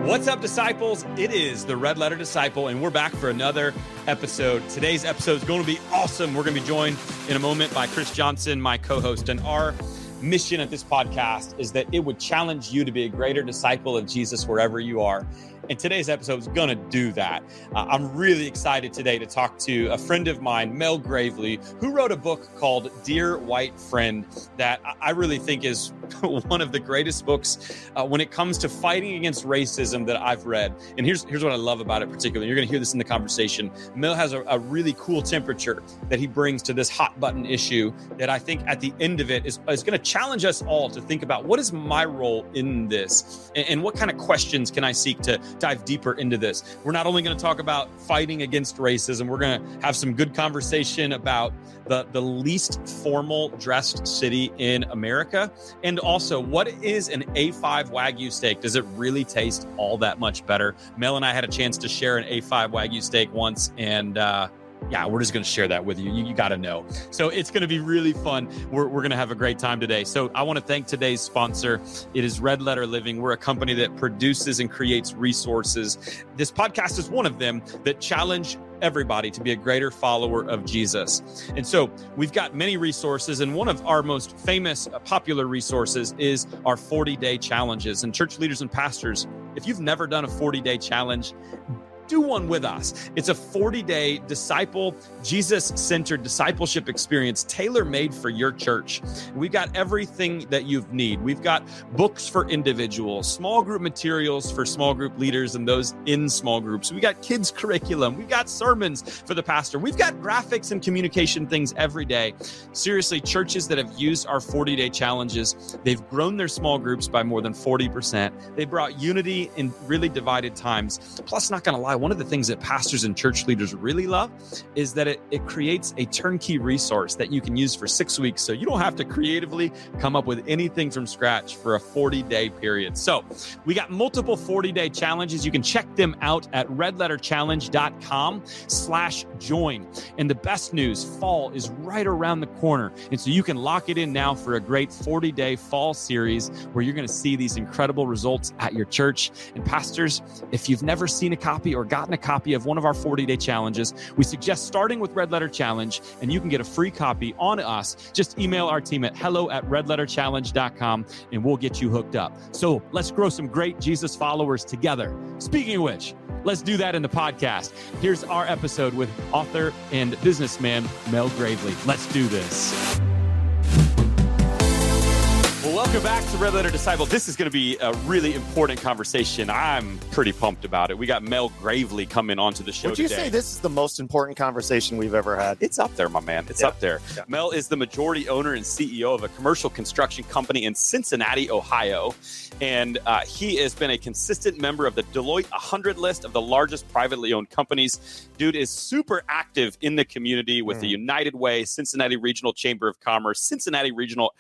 What's up, disciples? It is the Red Letter Disciple, and we're back for another episode. Today's episode is going to be awesome. We're going to be joined in a moment by Chris Johnson, my co-host, and our mission at this podcast is that it would challenge you to be a greater disciple of Jesus wherever you are. And today's episode is going to do that. I'm really excited today to talk to a friend of mine, Mel Gravely, who wrote a book called Dear White Friend that I really think is one of the greatest books when it comes to fighting against racism that I've read. And here's what I love about it particularly. You're going to hear this in the conversation. Mel has a really cool temperature that he brings to this hot button issue that I think at the end of it is going to challenge us all to think about what is my role in this and what kind of questions can I seek to dive deeper into this. We're not only going to talk about fighting against racism, we're going to have some good conversation about the least formal dressed city in America. And also, what is an A5 Wagyu steak? Does it really taste all that much better? Mel and I had a chance to share an A5 Wagyu steak once, and we're just going to share that with you. You got to know. So it's going to be really fun. We're going to have a great time today. So I want to thank today's sponsor. It is Red Letter Living. We're a company that produces and creates resources. This podcast is one of them that challenge everybody to be a greater follower of Jesus. And so we've got many resources, and one of our most famous popular resources is our 40-day challenges. And church leaders and pastors, if you've never done a 40-day challenge, do one with us. It's a 40-day Jesus-centered discipleship experience tailor-made for your church. We've got everything that you need. We've got books for individuals, small group materials for small group leaders and those in small groups. We got kids curriculum. We've got sermons for the pastor. We've got graphics and communication things every day. Seriously, churches that have used our 40-day challenges, they've grown their small groups by more than 40%. They brought unity in really divided times. Plus, not going to lie, one of the things that pastors and church leaders really love is that it creates a turnkey resource that you can use for 6 weeks. So you don't have to creatively come up with anything from scratch for a 40-day period. So we got multiple 40-day challenges. You can check them out at redletterchallenge.com/join. And the best news, fall is right around the corner. And so you can lock it in now for a great 40-day fall series where you're going to see these incredible results at your church. And pastors, if you've never seen a copy or gotten a copy of one of our 40-day challenges, we suggest starting with Red Letter Challenge, and you can get a free copy on us. Just email our team at hello@redletterchallenge.com, and we'll get you hooked up. So let's grow some great Jesus followers together. Speaking of which, let's do that in the podcast. Here's our episode with author and businessman Mel Gravely. Let's do this. Well, welcome back to Red Letter Disciple. This is going to be a really important conversation. I'm pretty pumped about it. We got Mel Gravely coming onto the show today. Would you say this is the most important conversation we've ever had? It's up there, my man. It's up there. Yeah. Mel is the majority owner and CEO of a commercial construction company in Cincinnati, Ohio. And he has been a consistent member of the Deloitte 100 list of the largest privately owned companies. Dude is super active in the community with the United Way, Cincinnati Regional Chamber of Commerce, Cincinnati Regional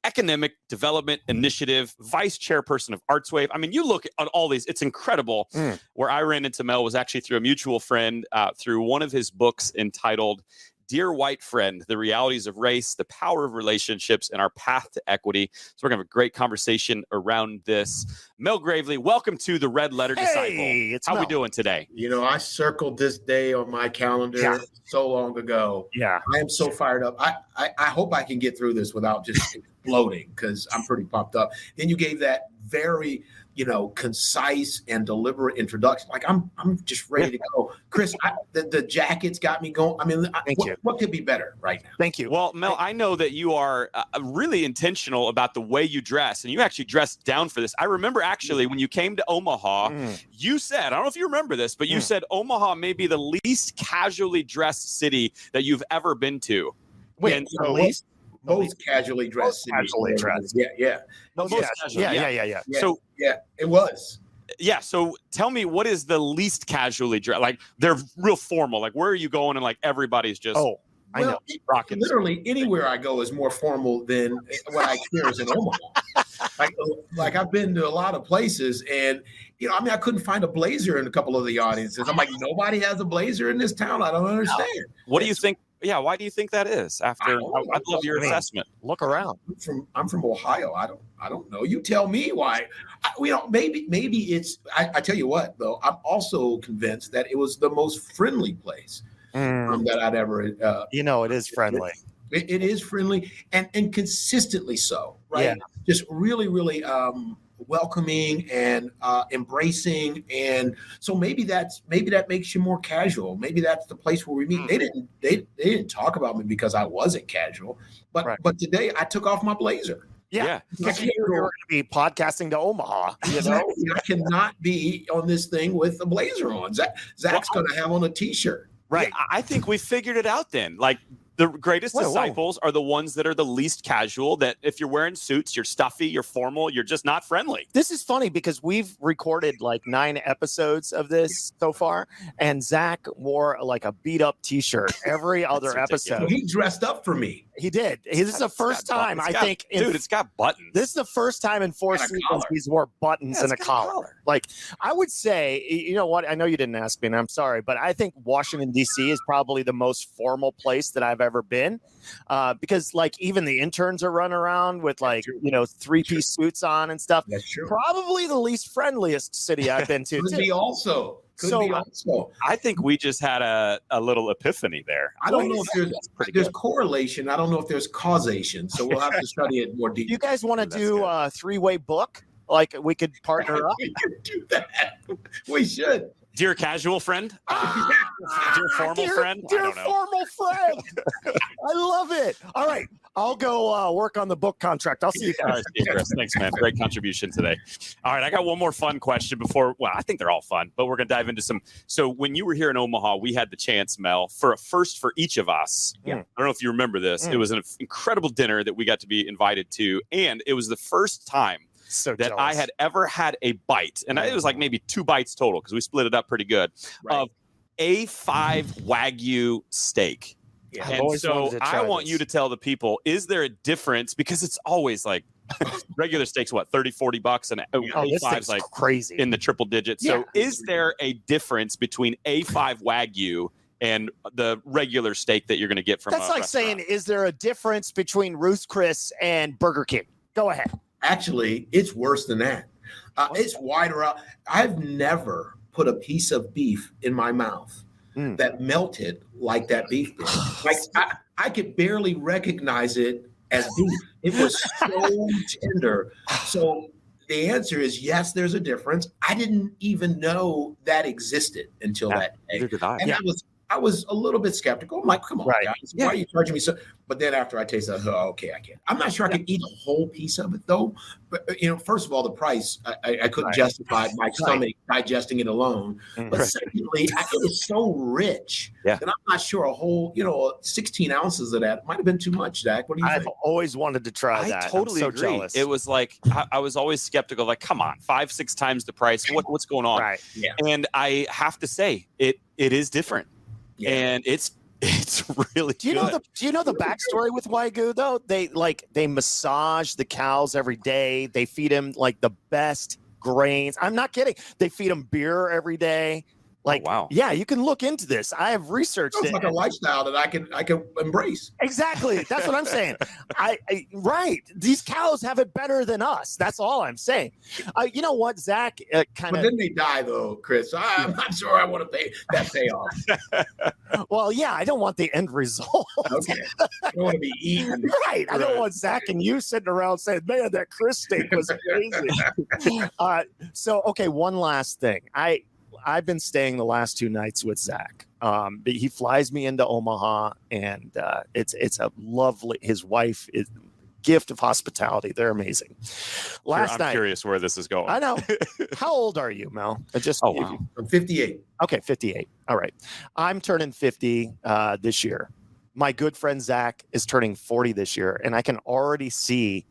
Economic Development Initiative, vice chairperson of ArtsWave. I mean, you look at all these, it's incredible. Where I ran into Mel was actually through a mutual friend, through one of his books entitled Dear White Friend, The Realities of Race, the Power of Relationships, and Our Path to Equity. So we're going to have a great conversation around this. Mel Gravely, welcome to the Red Letter Disciple. How we doing today? You know, I circled this day on my calendar so long ago. Yeah. I am so fired up. I hope I can get through this without just exploding because I'm pretty pumped up. Then you gave that very, concise and deliberate introduction. Like I'm just ready to go. Chris, the jacket's got me going. I mean, what could be better right now? Thank you. Well, Mel, I know that you are really intentional about the way you dress, and you actually dressed down for this. I remember actually when you came to Omaha, you said, I don't know if you remember this, but you said Omaha may be the least casually dressed city that you've ever been to. Wait, and so most casually dressed. Casually dressed. Yeah. Most casually. Yeah. So it was. Yeah. So tell me, what is the least casually dressed? Like they're real formal. Like where are you going? And like everybody's just. I know. Literally anywhere I go is more formal than what I experience in Omaha. Like I've been to a lot of places, and I couldn't find a blazer in a couple of the audiences. I'm like, nobody has a blazer in this town. I don't understand. What do you think? Yeah, why do you think that is? After I'd love your assessment. Look around. I'm from Ohio. I don't know. You tell me why. Maybe it's. I tell you what, though, I'm also convinced that it was the most friendly place that I'd ever. It is friendly. It is friendly and consistently so, right? Yeah. Just really, really welcoming and embracing, and so maybe that makes you more casual. Maybe that's the place where we meet. They didn't talk about me because I wasn't casual, but today I took off my blazer. Yeah. You're going to be podcasting to Omaha. I cannot be on this thing with a blazer on. Zach's going to have on a t-shirt. Right. Yeah, I think we figured it out then. Like, the greatest disciples are the ones that are the least casual, that if you're wearing suits, you're stuffy, you're formal, you're just not friendly. This is funny because we've recorded like 9 episodes of this so far, and Zach wore like a beat up t-shirt every other episode. He dressed up for me. He did. This is the first time, I think. Dude, it's got buttons. This is the first time in 4 seasons he's wore buttons and a collar. Like, I would say, you know what? I know you didn't ask me, and I'm sorry, but I think Washington, D.C. is probably the most formal place that I've ever been, because like even the interns are running around with like 3-piece suits on and stuff. That's true. Probably the least friendliest city I've been to. Could be also. I think we just had a little epiphany there. I don't know if there's correlation. I don't know if there's causation. So we'll have to study it more deeply. You guys want to do a 3-way book? Like we could partner up? We could do that. We should. Dear casual friend? Dear formal friend? Dear formal friend. I love it. All right. I'll go work on the book contract. I'll see you guys. Chris, thanks, man. Great contribution today. All right. I got one more fun question before. Well, I think they're all fun, but we're going to dive into some. So when you were here in Omaha, we had the chance, Mel, for a first for each of us. Yeah. I don't know if you remember this. It was an incredible dinner that we got to be invited to. And it was the first time that I had ever had a bite, and it was like maybe 2 bites total because we split it up pretty good, of A5 Wagyu steak. Yeah. And so I want you to tell the people, is there a difference? Because it's always like regular steaks, what, $30-$40, and A5's like crazy in the triple digits. So is there a difference between A5 Wagyu and the regular steak that you're going to get from That's like saying, is there a difference between Ruth's Chris and Burger King? Go ahead. Actually, it's worse than that. It's wider out. I've never put a piece of beef in my mouth that melted like that beef did. Like I could barely recognize it as beef. It was so tender. So the answer is yes, there's a difference. I didn't even know that existed until that day. Neither did I. And I was a little bit skeptical. I'm like, come on, guys, why are you charging me so? But then after I tasted it, okay, I can. I'm not sure I can eat a whole piece of it though. But first of all, the price, I couldn't justify my stomach digesting it alone. But secondly, it was so rich that I'm not sure a whole, 16 ounces of that might have been too much, Zach. What do you think? I've always wanted to try that. I totally agree. Jealous. It was like, I was always skeptical, like, come on, 5-6 times the price. What's going on? Right. Yeah. And I have to say, it is different. Yeah. And it's really do you know the backstory with Wagyu though? They massage the cows every day. They feed them like the best grains. I'm not kidding. They feed them beer every day. Like, wow. Yeah, you can look into this. I have researched it. It's like a lifestyle that I can embrace. Exactly. That's what I'm saying. Right. These cows have it better than us. That's all I'm saying. You know what, Zach? But then they die, though, Chris. I'm not sure I want to pay that payoff. Well, yeah, I don't want the end result. Okay. I don't want to be eaten. Right. I don't want Zach and you sitting around saying, man, that Chris steak was amazing. Okay, one last thing. I've been staying the last 2 nights with Zach. He flies me into Omaha, and it's a lovely. His wife is gift of hospitality. They're amazing. I'm curious where this is going. I know. How old are you, Mel? I'm 58. Okay, 58. All right. I'm turning 50 this year. My good friend Zach is turning 40 this year, and I can already see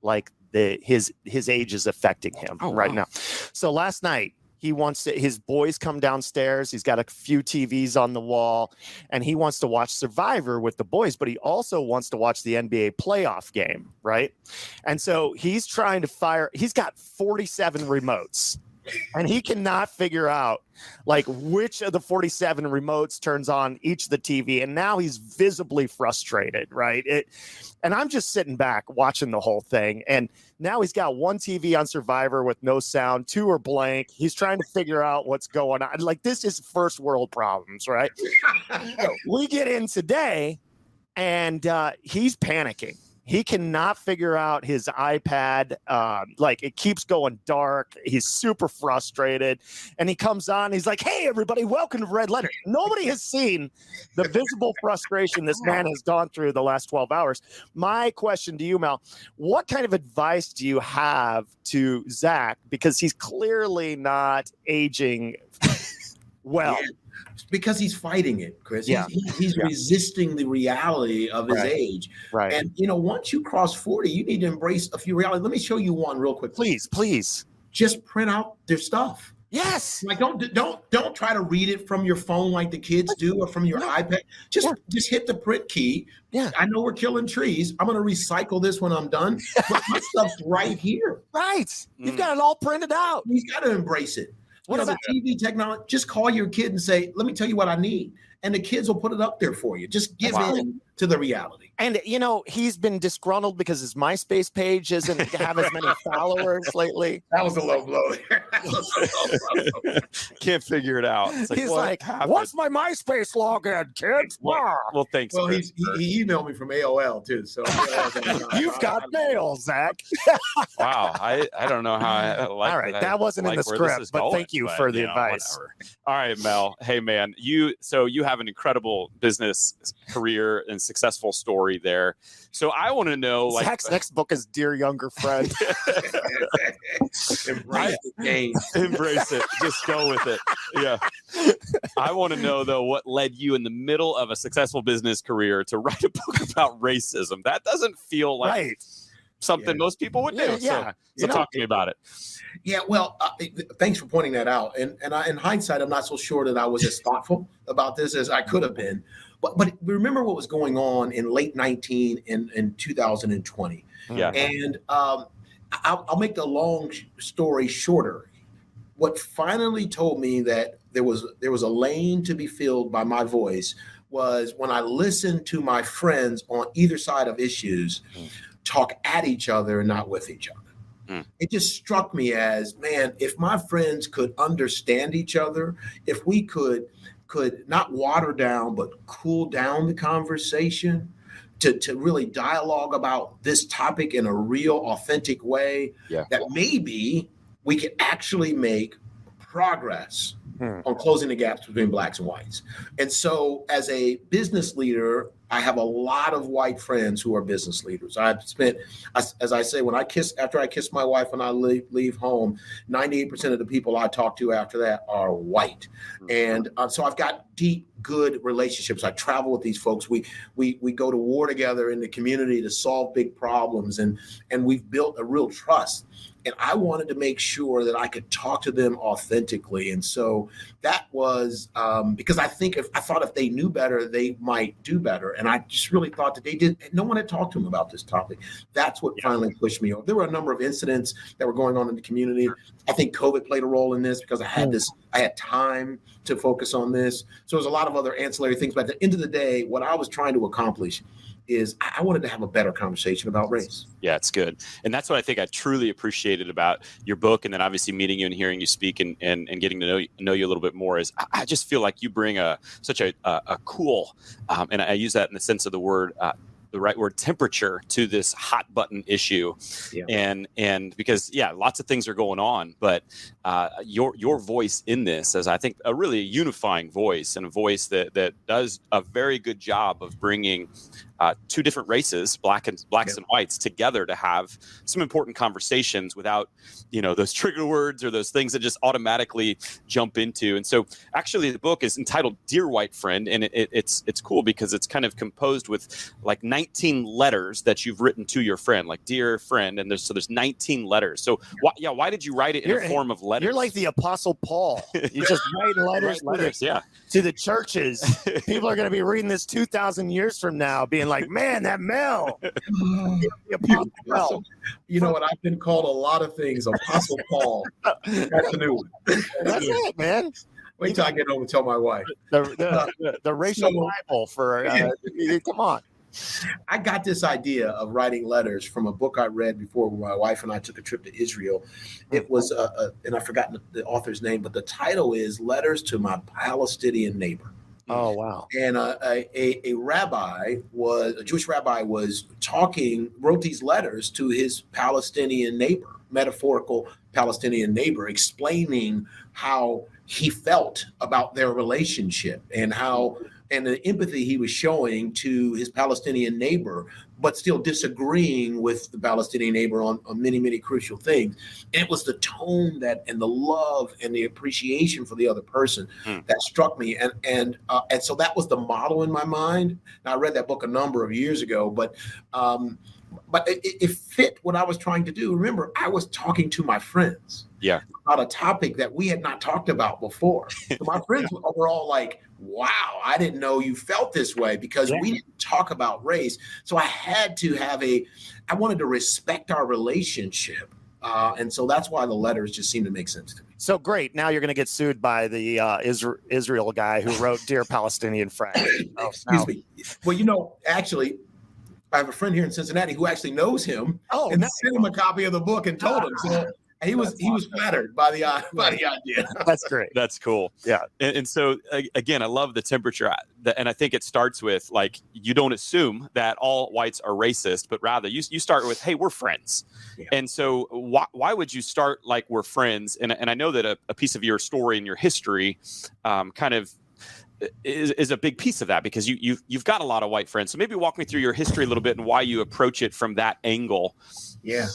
like his age is affecting him now. So last night, his boys come downstairs. He's got a few TVs on the wall, and he wants to watch Survivor with the boys, but he also wants to watch the NBA playoff game, right? And so he's trying to he's got 47 remotes. and he cannot figure out like which of the 47 remotes turns on each of the TV. And now he's visibly frustrated, right? And I'm just sitting back watching the whole thing. And now he's got one TV on Survivor with no sound, 2 are blank. He's trying to figure out what's going on. Like, this is first world problems, right? We get in today and he's panicking. He cannot figure out his iPad. Like, it keeps going dark. He's super frustrated. And he comes on. He's like, hey, everybody, welcome to Red Letter. Nobody has seen the visible frustration this man has gone through the last 12 hours. My question to you, Mel, what kind of advice do you have to Zach? Because he's clearly not aging well. Yeah. Because he's fighting it, Chris. Yeah. He's resisting the reality of his age. Right. And, once you cross 40, you need to embrace a few realities. Let me show you one real quick. Please. Just print out their stuff. Yes. Like, don't try to read it from your phone like the kids do or from your iPad. Just hit the print key. Yeah. I know we're killing trees. I'm going to recycle this when I'm done. But my stuff's right here. Right. You've got it all printed out. He's got to embrace it. What about TV technology? Just call your kid and say, let me tell you what I need. And the kids will put it up there for you. Just give in to the reality. And, he's been disgruntled because his MySpace page doesn't have as many followers lately. That was a low blow there. Can't figure it out. It's he's like, what's my MySpace login, kids? Well, thanks. Well, he emailed me from AOL too. So you've got mail, Zach. Wow. I don't know how I like. All right. That wasn't in the script, but thank you for the advice. Whatever. All right, Mel. Hey, man, you have an incredible business career and successful story there. So I want to know, like, Zach's next book is Dear Younger Friend. Embrace the game. Embrace it. Just go with it. Yeah. I want to know, though, what led you in the middle of a successful business career to write a book about racism? That doesn't feel like something most people would do. Yeah. So talk to me about it. Yeah, well, thanks for pointing that out. And in hindsight, I'm not so sure that I was as thoughtful about this as I could have been. But remember what was going on in late 19 and 2020. Yeah. And I'll make the long story shorter. What finally told me that there was a lane to be filled by my voice was when I listened to my friends on either side of issues talk at each other and not with each other. It just struck me as, man, if my friends could understand each other, if we could not water down, but cool down the conversation to really dialogue about this topic in a real, authentic way, that maybe we could actually make progress on closing the gaps between blacks and whites. And so as a business leader, I have a lot of white friends who are business leaders. I've spent, as I say, after I kiss my wife when I leave home, 98% of the people I talk to after that are white. And so I've got deep, good relationships. I travel with these folks. We go to war together in the community to solve big problems. And we've built a real trust. And I wanted to make sure that I could talk to them authentically. And so that was because I thought if they knew better, they might do better. And I just really thought that no one had talked to them about this topic. That's what finally pushed me over. There were a number of incidents that were going on in the community. I think COVID played a role in this because I had time to focus on this. So there's a lot of other ancillary things. But at the end of the day, what I was trying to accomplish is I wanted to have a better conversation about race. Yeah, it's good. And that's what I think I truly appreciated about your book. And then obviously meeting you and hearing you speak and getting to know you a little bit more is I just feel like you bring such a cool, and I use that in the sense of the word, the right word, temperature to this hot button issue. And because lots of things are going on, but your voice in this is, I think, a really unifying voice, and a voice that does a very good job of bringing two different races, blacks and whites, together to have some important conversations without, those trigger words or those things that just automatically jump into. And so actually the book is entitled Dear White Friend, and it's cool because it's kind of composed with like 19 19 letters that you've written to your friend, like dear friend, and there's 19 letters. So why did you write it in a form of letters? You're like the Apostle Paul. You just write letters, to the churches. People are going to be reading this 2,000 years from now, being like, "Man, that Mel, the Apostle Mel." You know what? I've been called a lot of things. Apostle Paul. That's a new one. That's it, man. Wait till I get home and tell my wife. The racial Bible for come on. I got this idea of writing letters from a book I read before my wife and I took a trip to Israel. It was, and I've forgotten the author's name, but the title is Letters to My Palestinian Neighbor. Oh, wow. And a Jewish rabbi wrote these letters to his Palestinian neighbor, metaphorical Palestinian neighbor, explaining how he felt about their relationship and the empathy he was showing to his Palestinian neighbor, but still disagreeing with the Palestinian neighbor on many, many crucial things. And it was the tone and the love and the appreciation for the other person that struck me. And so that was the model in my mind. Now, I read that book a number of years ago, but it fit what I was trying to do. Remember, I was talking to my friends about a topic that we had not talked about before. So my friends were all like, wow, I didn't know you felt this way, because we didn't talk about race. So I had to I wanted to respect our relationship. And so that's why the letters just seem to make sense to me. So great. Now you're going to get sued by the Israel guy who wrote Dear Palestinian Friend. Excuse me. Well, actually, I have a friend here in Cincinnati who actually knows him and sent him a copy of the book and told him. So he was flattered by the idea. That's great. That's cool. Yeah. And so again, I love the temperature, and I think it starts with, like, you don't assume that all whites are racist, but rather you start with, hey, we're friends. Yeah. And so why would you start like we're friends? And I know that a piece of your story and your history kind of is a big piece of that, because you've got a lot of white friends. So maybe walk me through your history a little bit and why you approach it from that angle. Yeah.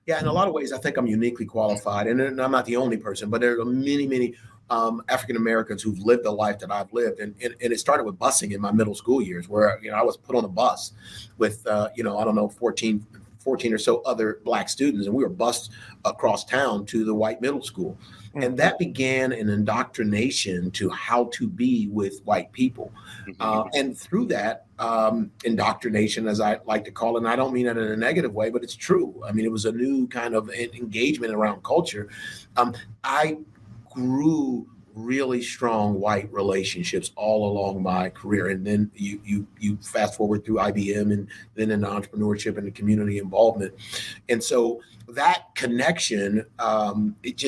In a lot of ways, I think I'm uniquely qualified, and I'm not the only person, but there are many, many African Americans who've lived the life that I've lived, and it started with busing in my middle school years, where I was put on a bus with 14 or so other Black students, and we were bused across town to the white middle school. And that began an indoctrination to how to be with white people. And through that indoctrination, as I like to call it, and I don't mean it in a negative way, but it's true. I mean, it was a new kind of engagement around culture. I grew really strong white relationships all along my career. And then you fast forward through IBM and then in entrepreneurship and the community involvement. And so that connection, it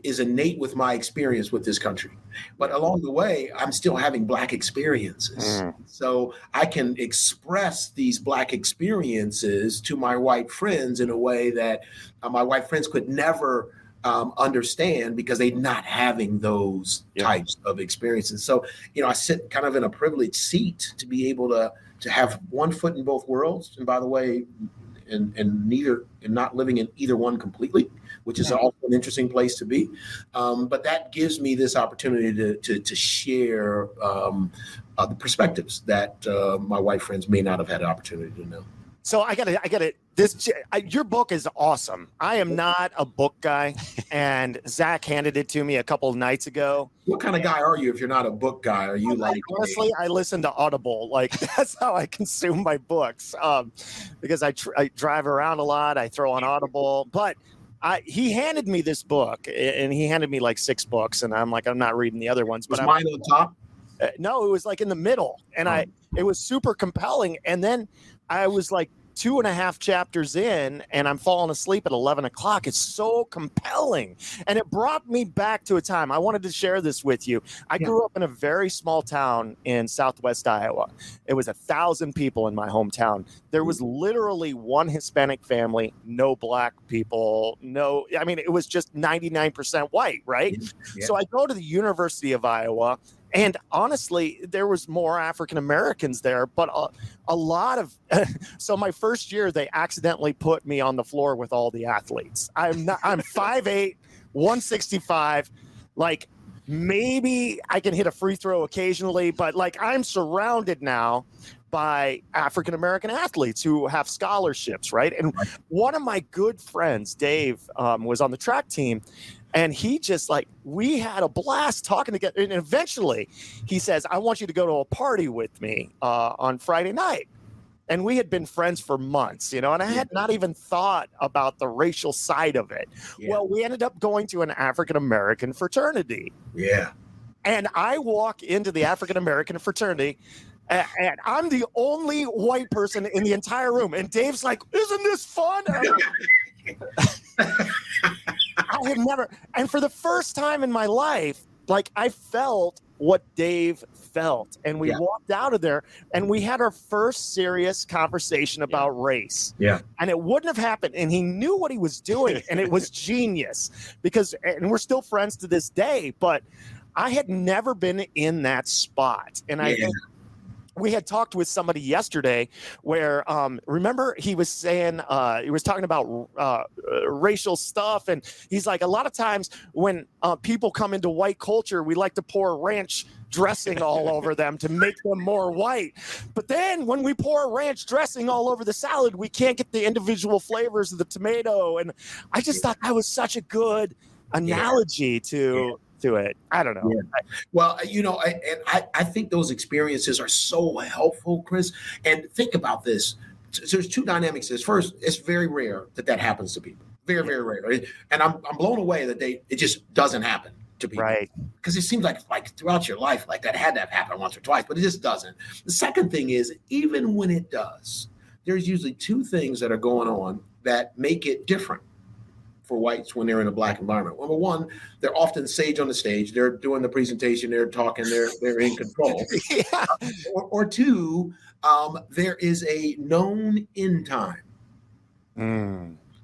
is innate with my experience with this country. But along the way, I'm still having Black experiences. So I can express these Black experiences to my white friends in a way that my white friends could never understand, because they're not having those types of experiences. So, I sit kind of in a privileged seat to be able to have one foot in both worlds. And by the way, and not living in either one completely, which is also an interesting place to be. But that gives me this opportunity to share the perspectives that my white friends may not have had an opportunity to know. So I got it. Your book is awesome. I am not a book guy, and Zach handed it to me a couple of nights ago. What kind of guy are you if you're not a book guy? Are you honestly, I listen to Audible. Like, that's how I consume my books, because I drive around a lot. I throw on Audible, but he handed me this book, and he handed me like 6 books, and I'm like, I'm not reading the other ones. Was mine on top? No, it was like in the middle, and it was super compelling. And then I was like 2.5 chapters in, and I'm falling asleep at 11 o'clock. It's so compelling. And it brought me back to a time. I wanted to share this with you. I grew up in a very small town in Southwest Iowa. It was 1,000 people in my hometown. There was literally one Hispanic family, no Black people, it was just 99% white, right? Yeah. So I go to the University of Iowa, and honestly, there was more African Americans there, but a lot of. So my first year, they accidentally put me on the floor with all the athletes. I'm 5'8", 165. Like, maybe I can hit a free throw occasionally, but like, I'm surrounded now by African American athletes who have scholarships, right? And one of my good friends, Dave, was on the track team, and he just we had a blast talking together. And eventually he says, I want you to go to a party with me on Friday night. And we had been friends for months, and I had not even thought about the racial side of it. Yeah. Well, we ended up going to an African American fraternity. Yeah. And I walk into the African American fraternity, and I'm the only white person in the entire room. And Dave's like, isn't this fun? I have never, and for the first time in my life, I felt what Dave felt. And we walked out of there and we had our first serious conversation about race. Yeah. And it wouldn't have happened. And he knew what he was doing, and it was genius and we're still friends to this day, but I had never been in that spot. And I think we had talked with somebody yesterday where, remember, he was saying, he was talking about racial stuff. And he's like, a lot of times when people come into white culture, we like to pour ranch dressing all over them to make them more white. But then when we pour ranch dressing all over the salad, we can't get the individual flavors of the tomato. And I just thought that was such a good analogy to it. I don't know. Yeah. Well, I think those experiences are so helpful, Chris. And think about this. So there's two dynamics. First, it's very rare that happens to people. Very, very rare. And I'm blown away that it just doesn't happen to people. Right. Because it seems like throughout your life, that had to have happened once or twice, but it just doesn't. The second thing is, even when it does, there's usually two things that are going on that make it different for whites when they're in a black environment. Number one, they're often sage on the stage. They're doing the presentation. They're talking. They're in control. Or two, there is a known end time.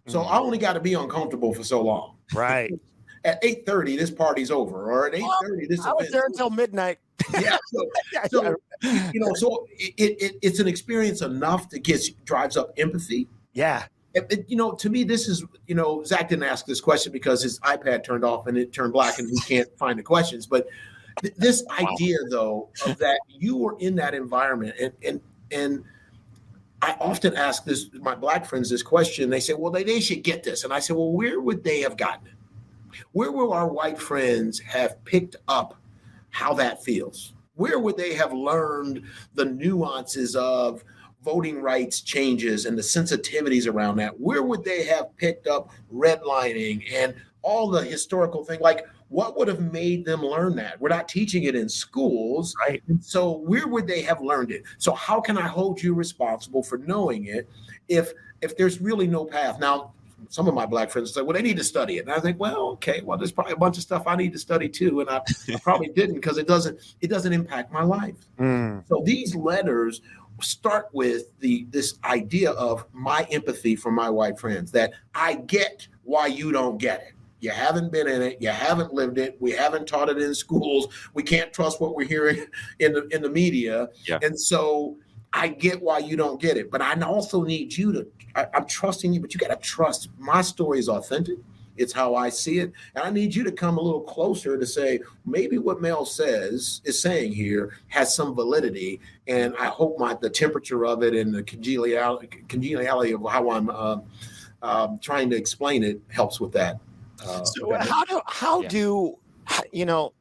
So I only got to be uncomfortable for so long. Right. At 8:30, this party's over. Or at 8:30, this I was there until midnight. Yeah. So it's an experience enough that drives up empathy. Yeah. To me, this is, Zach didn't ask this question because his iPad turned off and it turned black and he can't find the questions. But this idea, though, of that you were in that environment, and I often ask my black friends this question. They say, well, they should get this. And I say, well, where would they have gotten it? Where will our white friends have picked up how that feels? Where would they have learned the nuances of voting rights changes and the sensitivities around that? Where would they have picked up redlining and all the historical thing? What would have made them learn that? We're not teaching it in schools. Right. So where would they have learned it? So how can I hold you responsible for knowing it if there's really no path? Now, some of my black friends say, well, they need to study it. And I think, well, okay, well, there's probably a bunch of stuff I need to study too. And I probably didn't, because it doesn't impact my life. So these letters start with this idea of my empathy for my white friends, that I get why you don't get it. You haven't been in it. You haven't lived it. We haven't taught it in schools. We can't trust what we're hearing in the media. Yeah. And so I get why you don't get it. But I also need you I'm trusting you, but you got to trust my story is authentic. It's how I see it. And I need you to come a little closer to say, maybe what Mel is saying here has some validity. And I hope the temperature of it and the congeniality of how I'm trying to explain it helps with that. So how do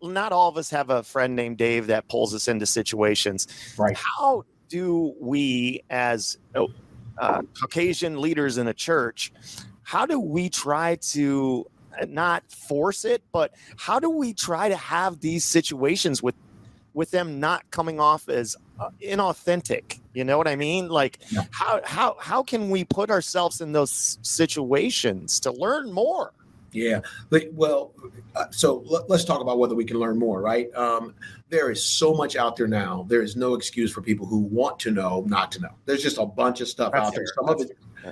not all of us have a friend named Dave that pulls us into situations. Right. How do we, as Caucasian leaders in a church, how do we try to not force it, but how do we try to have these situations with them not coming off as inauthentic? You know what I mean? How can we put ourselves in those situations to learn more? Yeah. So let's talk about whether we can learn more, right? There is so much out there now. There is no excuse for people who want to know not to know. There's just a bunch of stuff out there.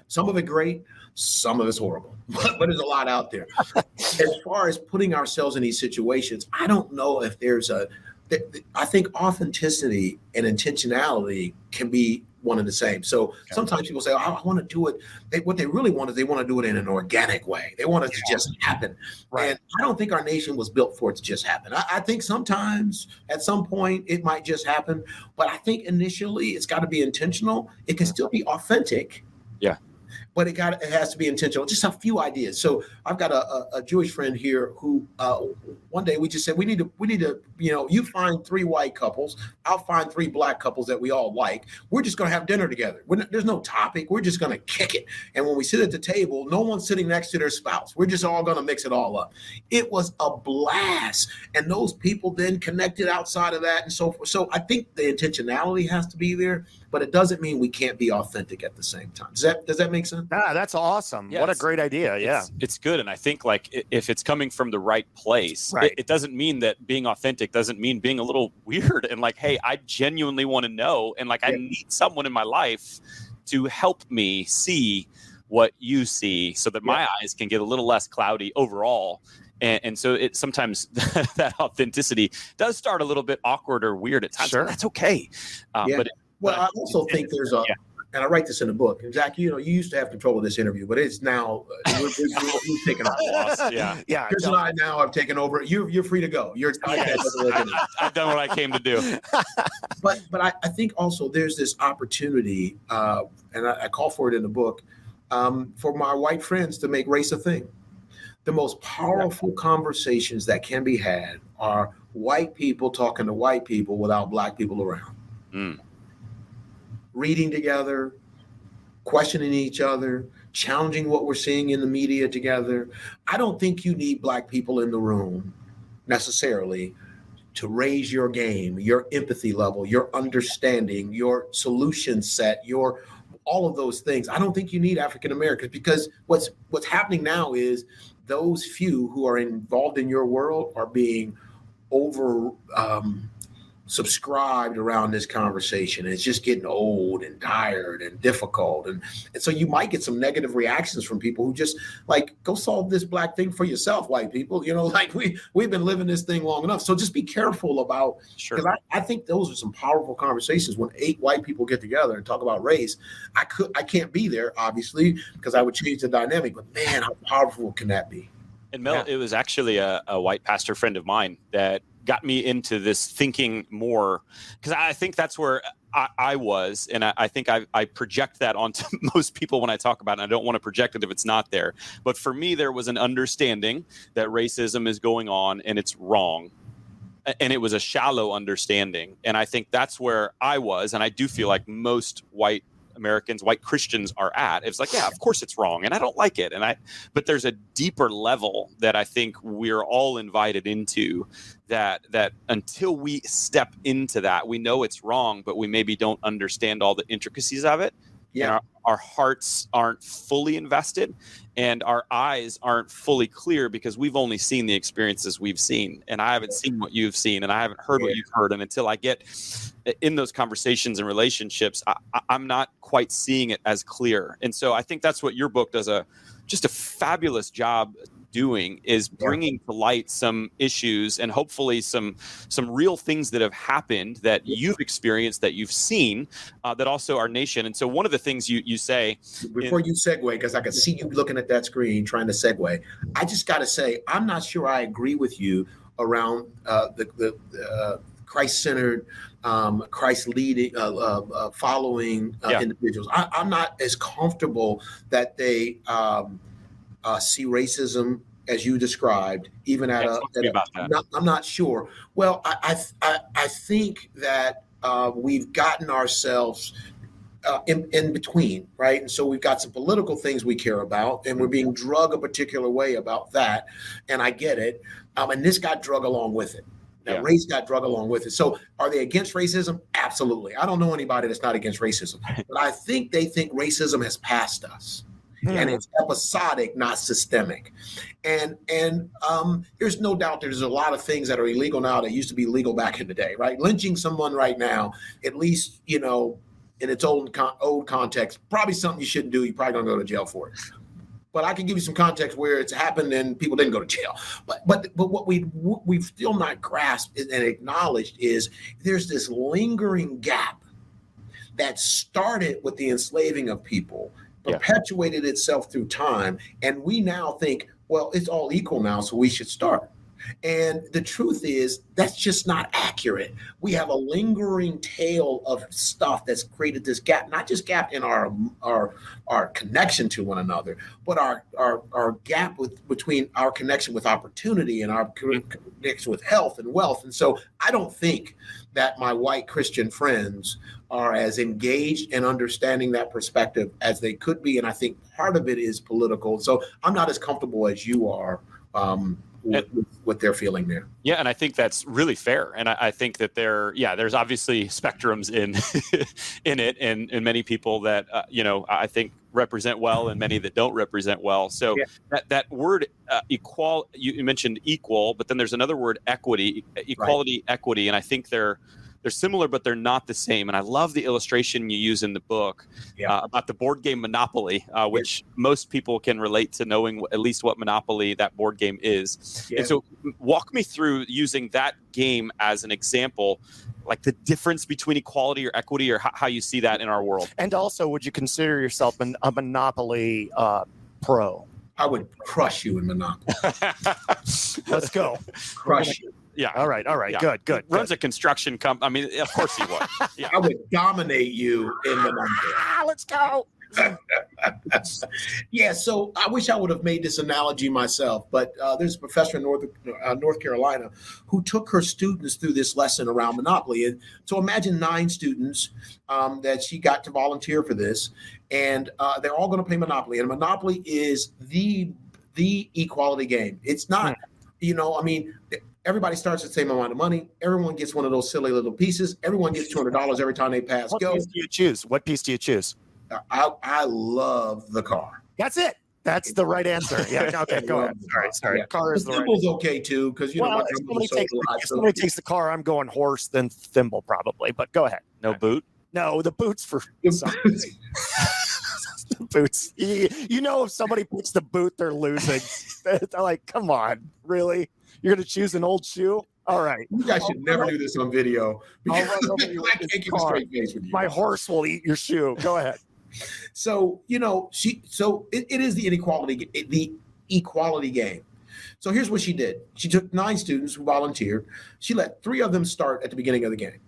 Some of it great, some of it's horrible, but there's a lot out there. As far as putting ourselves in these situations, I don't know if I think authenticity and intentionality can be one and the same. So sometimes people say, oh, I want to do it. What they really want is they want to do it in an organic way. They want it to just happen. Right. And I don't think our nation was built for it to just happen. I think sometimes at some point it might just happen, but I think initially it's got to be intentional. It can still be authentic. Yeah. But it has to be intentional. Just a few ideas. So I've got a Jewish friend here who one day we just said we need to you find 3 white couples, I'll find 3 black couples that we all like. We're just going to have dinner together. There's no topic. We're just going to kick it. And when we sit at the table, no one's sitting next to their spouse. We're just all going to mix it all up. It was a blast. And those people then connected outside of that and so forth. So I think the intentionality has to be there, but it doesn't mean we can't be authentic at the same time. Does that make sense? That's awesome. Yeah, what a great idea. Yeah. It's good. And I think like if it's coming from the right place, right. It doesn't mean that being authentic doesn't mean being a little weird and like, hey, I genuinely want to know. And like, I need someone in my life to help me see what you see so that my eyes can get a little less cloudy overall. And so it sometimes that authenticity does start a little bit awkward or weird at times. Sure. That's okay. But I also think there's and I write this in the book. And Zach, you used to have control of this interview, but it's now we've taken over. Yeah. Chris and I now have taken over. You're free to go. I've done what I came to do. But I think also there's this opportunity, and I call for it in the book, for my white friends to make race a thing. The most powerful conversations that can be had are white people talking to white people without black people around. Reading together, questioning each other, challenging what we're seeing in the media together. I don't think you need black people in the room necessarily to raise your game, your empathy level, your understanding, your solution set, your all of those things. I don't think you need African Americans, because what's happening now is those few who are involved in your world are being over subscribed around this conversation. And it's just getting old and tired and difficult. And so you might get some negative reactions from people who just like, go solve this black thing for yourself, white people. Like we've been living this thing long enough. So just be careful about, because I think those are some powerful conversations when 8 white people get together and talk about race. I can't be there, obviously, because I would change the dynamic, but man, how powerful can that be? And Mel, it was actually a white pastor friend of mine that got me into this thinking more, because I think that's where I was. And I think I project that onto most people when I talk about it. And I don't want to project it if it's not there. But for me, there was an understanding that racism is going on and it's wrong. And it was a shallow understanding. And I think that's where I was. And I do feel like most white Americans, white Christians are at. It's like, yeah, of course it's wrong. And I don't like it. But there's a deeper level that I think we're all invited into, that until we step into that, we know it's wrong, but we maybe don't understand all the intricacies of it. Yeah. And our hearts aren't fully invested and our eyes aren't fully clear because we've only seen the experiences we've seen. And I haven't seen what you've seen, and I haven't heard what you've heard. And until I get in those conversations and relationships, I'm not quite seeing it as clear. And so I think that's what your book does just a fabulous job doing, is bringing to light some issues and hopefully some real things that have happened that you've experienced, that you've seen, that also our nation. And so one of the things you say before you segue, because I can see you looking at that screen trying to segue, I just got to say, I'm not sure I agree with you around the Christ-centered, Christ-leading, following individuals. I'm not as comfortable that they see racism as you described, even I'm not sure. Well, I think that we've gotten ourselves in between, right? And so we've got some political things we care about, and we're being drug a particular way about that. And I get it. And this got drug along with it. Now, race got drug along with it. So are they against racism? Absolutely. I don't know anybody that's not against racism, but I think they think racism has passed us. And it's episodic, not systemic. And there's no doubt there's a lot of things that are illegal now that used to be legal back in the day, right? Lynching someone right now, at least, in its old context, probably something you shouldn't do. You're probably going to go to jail for it. But I can give you some context where it's happened and people didn't go to jail. But what we've still not grasped and acknowledged is there's this lingering gap that started with the enslaving of people, perpetuated itself through time, and we now think, well, it's all equal now, so we should start. And the truth is, that's just not accurate. We have a lingering tail of stuff that's created this gap, not just gap in our connection to one another, but our gap between our connection with opportunity and our connection with health and wealth. And so I don't think that my white Christian friends are as engaged in understanding that perspective as they could be. And I think part of it is political. So I'm not as comfortable as you are with what they're feeling there. Yeah, and I think that's really fair. And I think that there's obviously spectrums in it, and many people that I think represent well, and many that don't represent well. So that word equal, you mentioned equal, but then there's another word, equity, equality, equity, and I think they're similar, but they're not the same. And I love the illustration you use in the book about the board game Monopoly, which most people can relate to knowing at least what Monopoly, that board game, is. Yeah. And so walk me through using that game as an example, like the difference between equality or equity, or how you see that in our world. And also, would you consider yourself a Monopoly pro? I would crush you in Monopoly. Let's go. Crush you. Yeah. All right. Yeah. Good. Runs a construction company. I mean, of course he would. Yeah. I would dominate you in Monopoly. Let's go. Yeah. So I wish I would have made this analogy myself, but there's a professor in North Carolina who took her students through this lesson around Monopoly. And so imagine 9 students that she got to volunteer for this, and they're all going to play Monopoly. And Monopoly is the equality game. It's not, everybody starts with the same amount of money. Everyone gets one of those silly little pieces. Everyone gets $200 every time they pass go. What piece do you choose? I love the car. That's it. That's the right answer. Yeah. Okay. Go ahead. Sorry. Yeah. Car is the the thimble's right okay too, because if somebody takes the car, I'm going horse, then thimble probably. But go ahead. No boot. No, the boot's for the boots. If somebody picks the boot, they're losing. They're like, come on, really? You're going to choose an old shoe? All right. You guys should never do this on video. I can't give a straight face with you. My horse will eat your shoe. Go ahead. So, it is the equality game. So here's what she did. She took 9 students who volunteered. She let 3 of them start at the beginning of the game.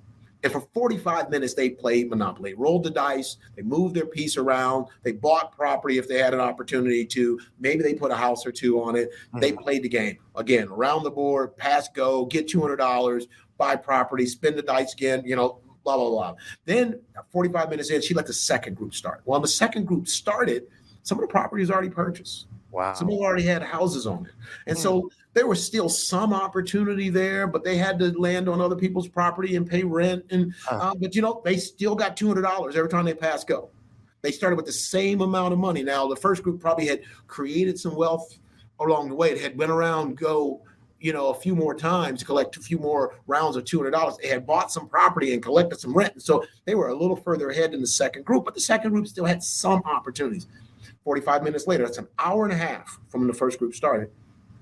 And for 45 minutes, they played Monopoly, rolled the dice, they moved their piece around, they bought property if they had an opportunity to, maybe they put a house or 2 on it. They played the game. Again, around the board, pass, go, get $200, buy property, spend the dice again, blah, blah, blah. Then 45 minutes in, she let the second group start. Well, the second group started, some of the property was already purchased. Wow. Some of them already had houses on it. And so there was still some opportunity there, but they had to land on other people's property and pay rent. And but they still got $200 every time they pass go. They started with the same amount of money. Now, the first group probably had created some wealth along the way. It had went around, a few more times to collect a few more rounds of $200. They had bought some property and collected some rent. And so they were a little further ahead than the second group, but the second group still had some opportunities. 45 minutes later, that's an hour and a half from when the first group started.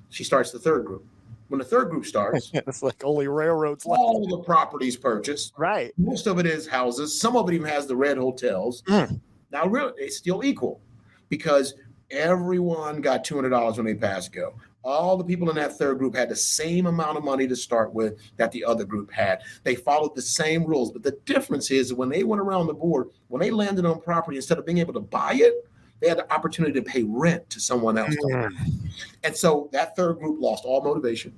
She starts the third group. When the third group starts, it's like only railroads left. All the properties purchased. Right. Most of it is houses. Some of it even has the red hotels. Now, really, it's still equal because everyone got $200 when they passed go. All the people in that third group had the same amount of money to start with that the other group had. They followed the same rules. But the difference is that when they went around the board, when they landed on property, instead of being able to buy it, they had the opportunity to pay rent to someone else. And so that third group lost all motivation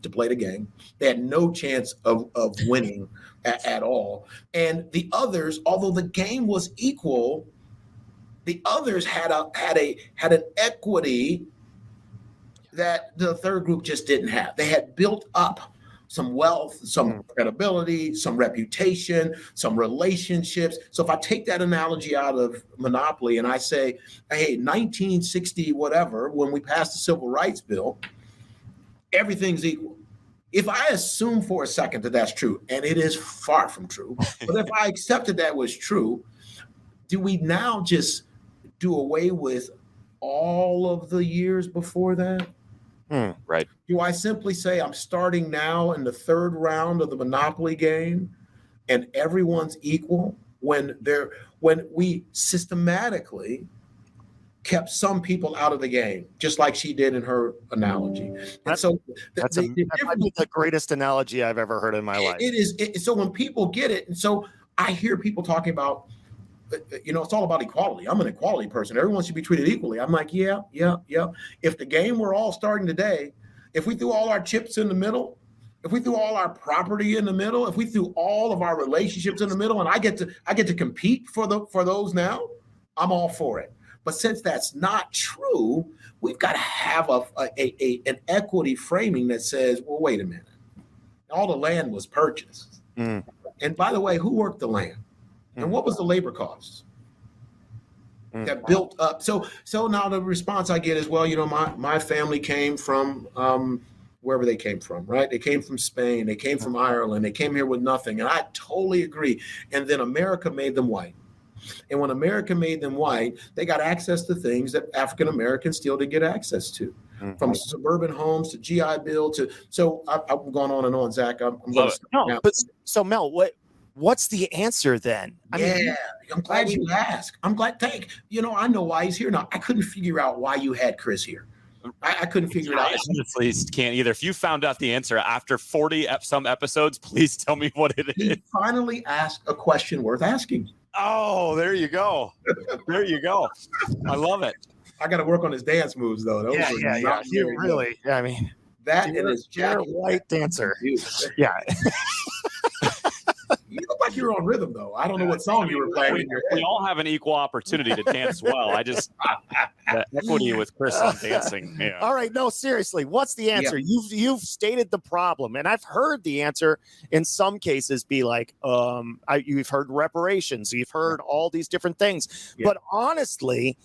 to play the game. They had no chance of winning at all. And the others, although the game was equal, the others had an equity that the third group just didn't have. They had built up some wealth, some credibility, some reputation, some relationships. So if I take that analogy out of Monopoly and I say, hey, 1960, whatever, when we passed the Civil Rights Bill, everything's equal. If I assume for a second that that's true, and it is far from true, but if I accepted that was true, do we now just do away with all of the years before that? Right. Do I simply say I'm starting now in the third round of the Monopoly game and everyone's equal? when we systematically kept some people out of the game, just like she did in her analogy. And so that might be the greatest analogy I've ever heard in my life. It is. So when people get it, and so I hear people talking about, it's all about equality. I'm an equality person. Everyone should be treated equally. I'm like, yeah. If the game we're all starting today, if we threw all our chips in the middle, if we threw all our property in the middle, if we threw all of our relationships in the middle, and I get to compete for those now, I'm all for it. But since that's not true, we've got to have an equity framing that says, well, wait a minute. All the land was purchased. And by the way, who worked the land? And what was the labor costs that built up? So now the response I get is, well, my family came from wherever they came from, right? They came from Spain. They came from Ireland. They came here with nothing. And I totally agree. And then America made them white. And when America made them white, they got access to things that African Americans still didn't get access to, from suburban homes to GI Bill to. So I've gone on and on, Zach. I'm going to stop now. But so Mel, what's the answer then? I'm glad you asked. I'm glad. I know why he's here now. I couldn't figure out why you had Chris here. I couldn't figure it out. I honestly can't either. If you found out the answer after 40 some episodes, please tell me what it is. He finally asked a question worth asking. Oh, there you go. There you go. I love it. I got to work on his dance moves, though. Yeah. You really, I mean, that and his jacket. White dancer. Yeah. You look like you were on rhythm, though. I don't know what song you were playing in your head. We all have an equal opportunity to dance well. I just equity with Chris on dancing. Yeah. All right, no, seriously, what's the answer? Yeah. You've stated the problem, and I've heard the answer in some cases be like, you've heard reparations, you've heard all these different things, but honestly,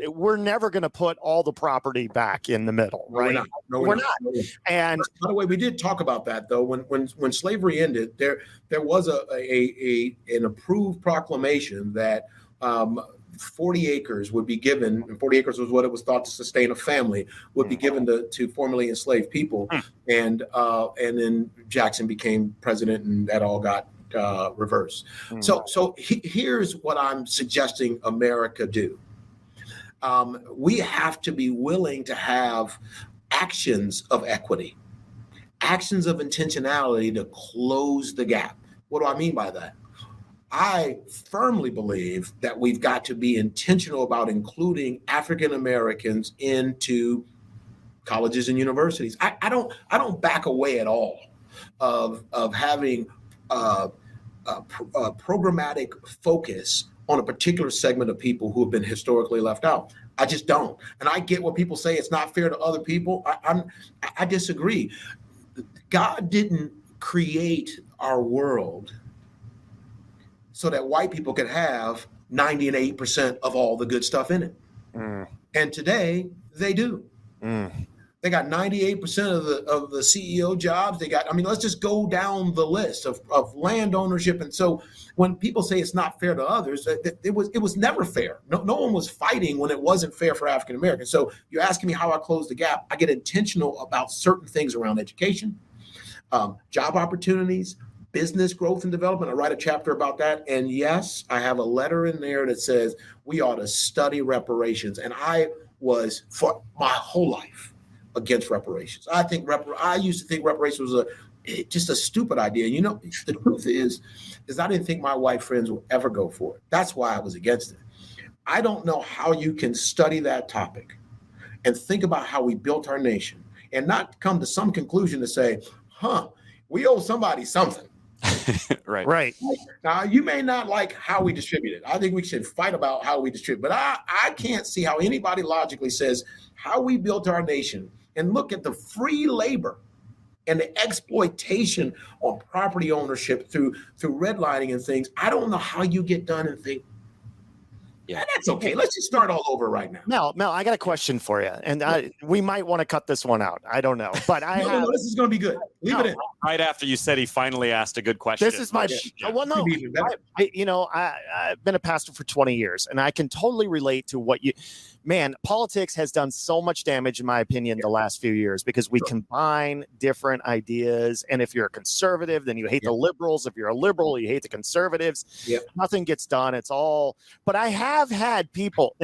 we're never going to put all the property back in the middle, right? We're not. And by the way, we did talk about that though. When slavery ended, there was an approved proclamation that 40 acres would be given, and 40 acres was what it was thought to sustain a family, would be given to formerly enslaved people, and then Jackson became president, and that all got reversed. So here's what I'm suggesting America do. We have to be willing to have actions of equity, actions of intentionality to close the gap. What do I mean by that? I firmly believe that we've got to be intentional about including African Americans into colleges and universities. I don't back away at all of having a programmatic focus on a particular segment of people who have been historically left out. I just don't. And I get what people say, it's not fair to other people. I disagree. God didn't create our world so that white people could have 90 and 8% of all the good stuff in it. And today they do. They got 98% of the CEO jobs. Let's just go down the list of land ownership. And so when people say it's not fair to others, it was never fair. No one was fighting when it wasn't fair for African Americans. So you're asking me how I close the gap. I get intentional about certain things around education, job opportunities, business growth and development. I write a chapter about that. And yes, I have a letter in there that says we ought to study reparations. And I was, for my whole life, against reparations. I used to think reparations was just a stupid idea. The truth is I didn't think my white friends would ever go for it. That's why I was against it. I don't know how you can study that topic and think about how we built our nation and not come to some conclusion to say, we owe somebody something. Right. Now, you may not like how we distribute it. I think we should fight about how we distribute, but I can't see how anybody logically says how we built our nation and look at the free labor and the exploitation on property ownership through redlining and things. I don't know how you get done and think Yeah, that's okay. Let's just start all over right now. Mel, I got a question for you, and we might want to cut this one out. I don't know, but No, this is going to be good. Leave it in. Right after you said he finally asked a good question. This is my well, no, I've been a pastor for 20 years, and I can totally relate to what you. Man, politics has done so much damage, in my opinion, the last few years because we combine different ideas. And if you're a conservative, then you hate the liberals. If you're a liberal, you hate the conservatives. Nothing gets done. It's all. But I have had people,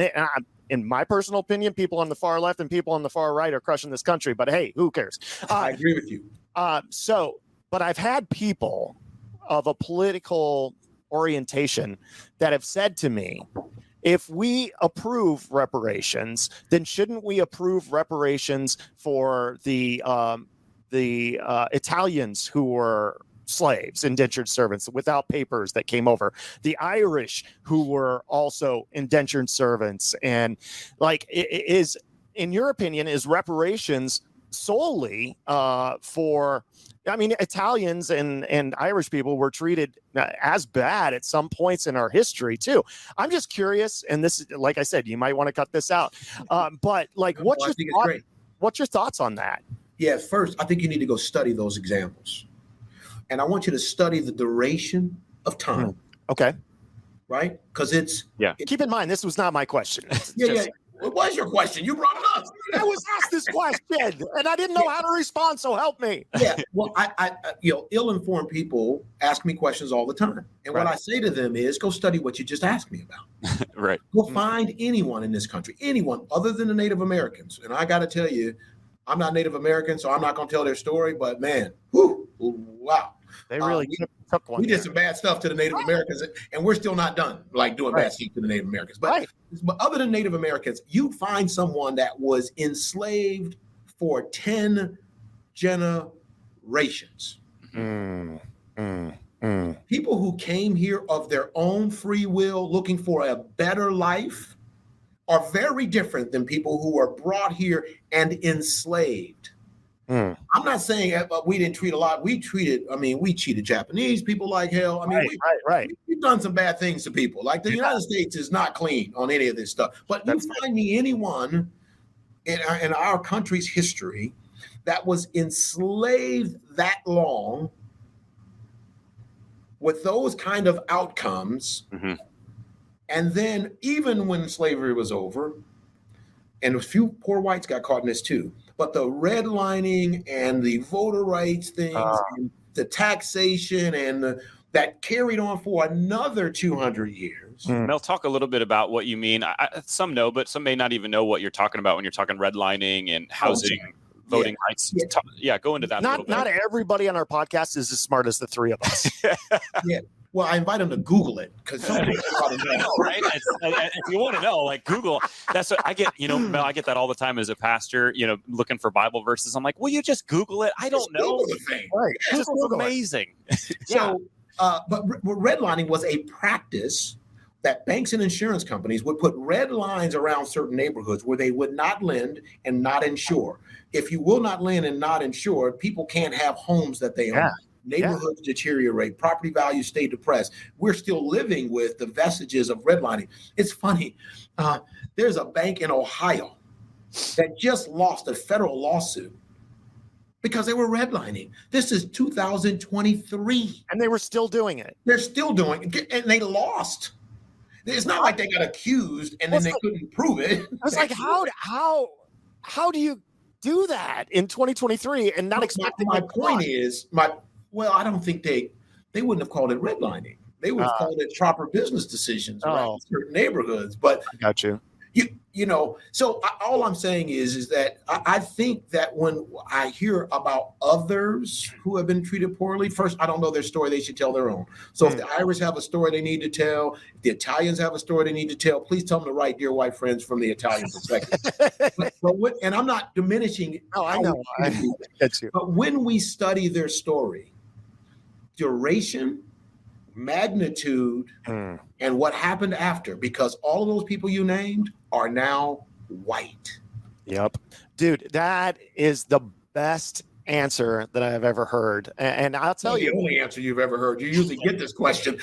in my personal opinion, people on the far left and people on the far right are crushing this country. But hey, who cares? I agree with you. But I've had people of a political orientation that have said to me, if we approve reparations, then shouldn't we approve reparations for the Italians who were slaves, indentured servants without papers that came over, the Irish who were also indentured servants, and is, in your opinion, is reparations solely for? I mean, Italians and Irish people were treated as bad at some points in our history too. I'm just curious, and this is, like I said, you might want to cut this out. But what's your thoughts on that? Yeah, first, I think you need to go study those examples, and I want you to study the duration of time. Okay. Right? Because keep in mind, this was not my question. What was your question? You brought it up. I was asked this question, and I didn't know how to respond, so help me. Yeah, well, I ill-informed people ask me questions all the time. And what I say to them is, go study what you just asked me about. Right. Go find anyone in this country, anyone other than the Native Americans. And I got to tell you, I'm not Native American, so I'm not going to tell their story. But, man, wow. They really took one. We did some bad stuff to the Native Americans, and we're still not done doing bad stuff to the Native Americans. But other than Native Americans, you find someone that was enslaved for 10 generations. People who came here of their own free will, looking for a better life, are very different than people who are brought here and enslaved. I'm not saying we didn't treat a lot. We cheated Japanese people like hell. I mean, we've done some bad things to people. Like the United States is not clean on any of this stuff. But you find me anyone in our country's history that was enslaved that long with those kind of outcomes. And then even when slavery was over, and a few poor whites got caught in this too, but the redlining and the voter rights things, and the taxation, and that carried on for another 200 years. Mel, talk a little bit about what you mean. Some know, but some may not even know what you're talking about when you're talking redlining and housing, voting rights. Go into that a little bit. Not everybody on our podcast is as smart as the three of us. Well, I invite them to Google it because somebody ought to know, right? If you want to know, Google. That's what I get. Mel, I get that all the time as a pastor. Looking for Bible verses. I'm like, will you just Google it? I don't know. Google the thing. Right. It's amazing. So, but redlining was a practice that banks and insurance companies would put red lines around certain neighborhoods where they would not lend and not insure. If you will not lend and not insure, people can't have homes that they own. Neighborhoods deteriorate, property values stay depressed. We're still living with the vestiges of redlining. It's funny. There's a bank in Ohio that just lost a federal lawsuit because they were redlining. This is 2023. And they were still doing it. They're still doing it, and they lost. It's not like they got accused and then they couldn't prove it. I was like, how do you do that in 2023 and not expect my point is I don't think they wouldn't have called it redlining. They would have called it proper business decisions around certain neighborhoods. But I got you. So all I'm saying is that I think that when I hear about others who have been treated poorly, first, I don't know their story. They should tell their own. So if the Irish have a story they need to tell, if the Italians have a story they need to tell, please tell them to write Dear White Friends from the Italian perspective. And I'm not diminishing. I know. But when we study their story, duration, magnitude, and what happened after, because all of those people you named are now white. Yep. Dude, that is the best answer that I've ever heard. And I'll tell you, the only answer you've ever heard. You usually get this question.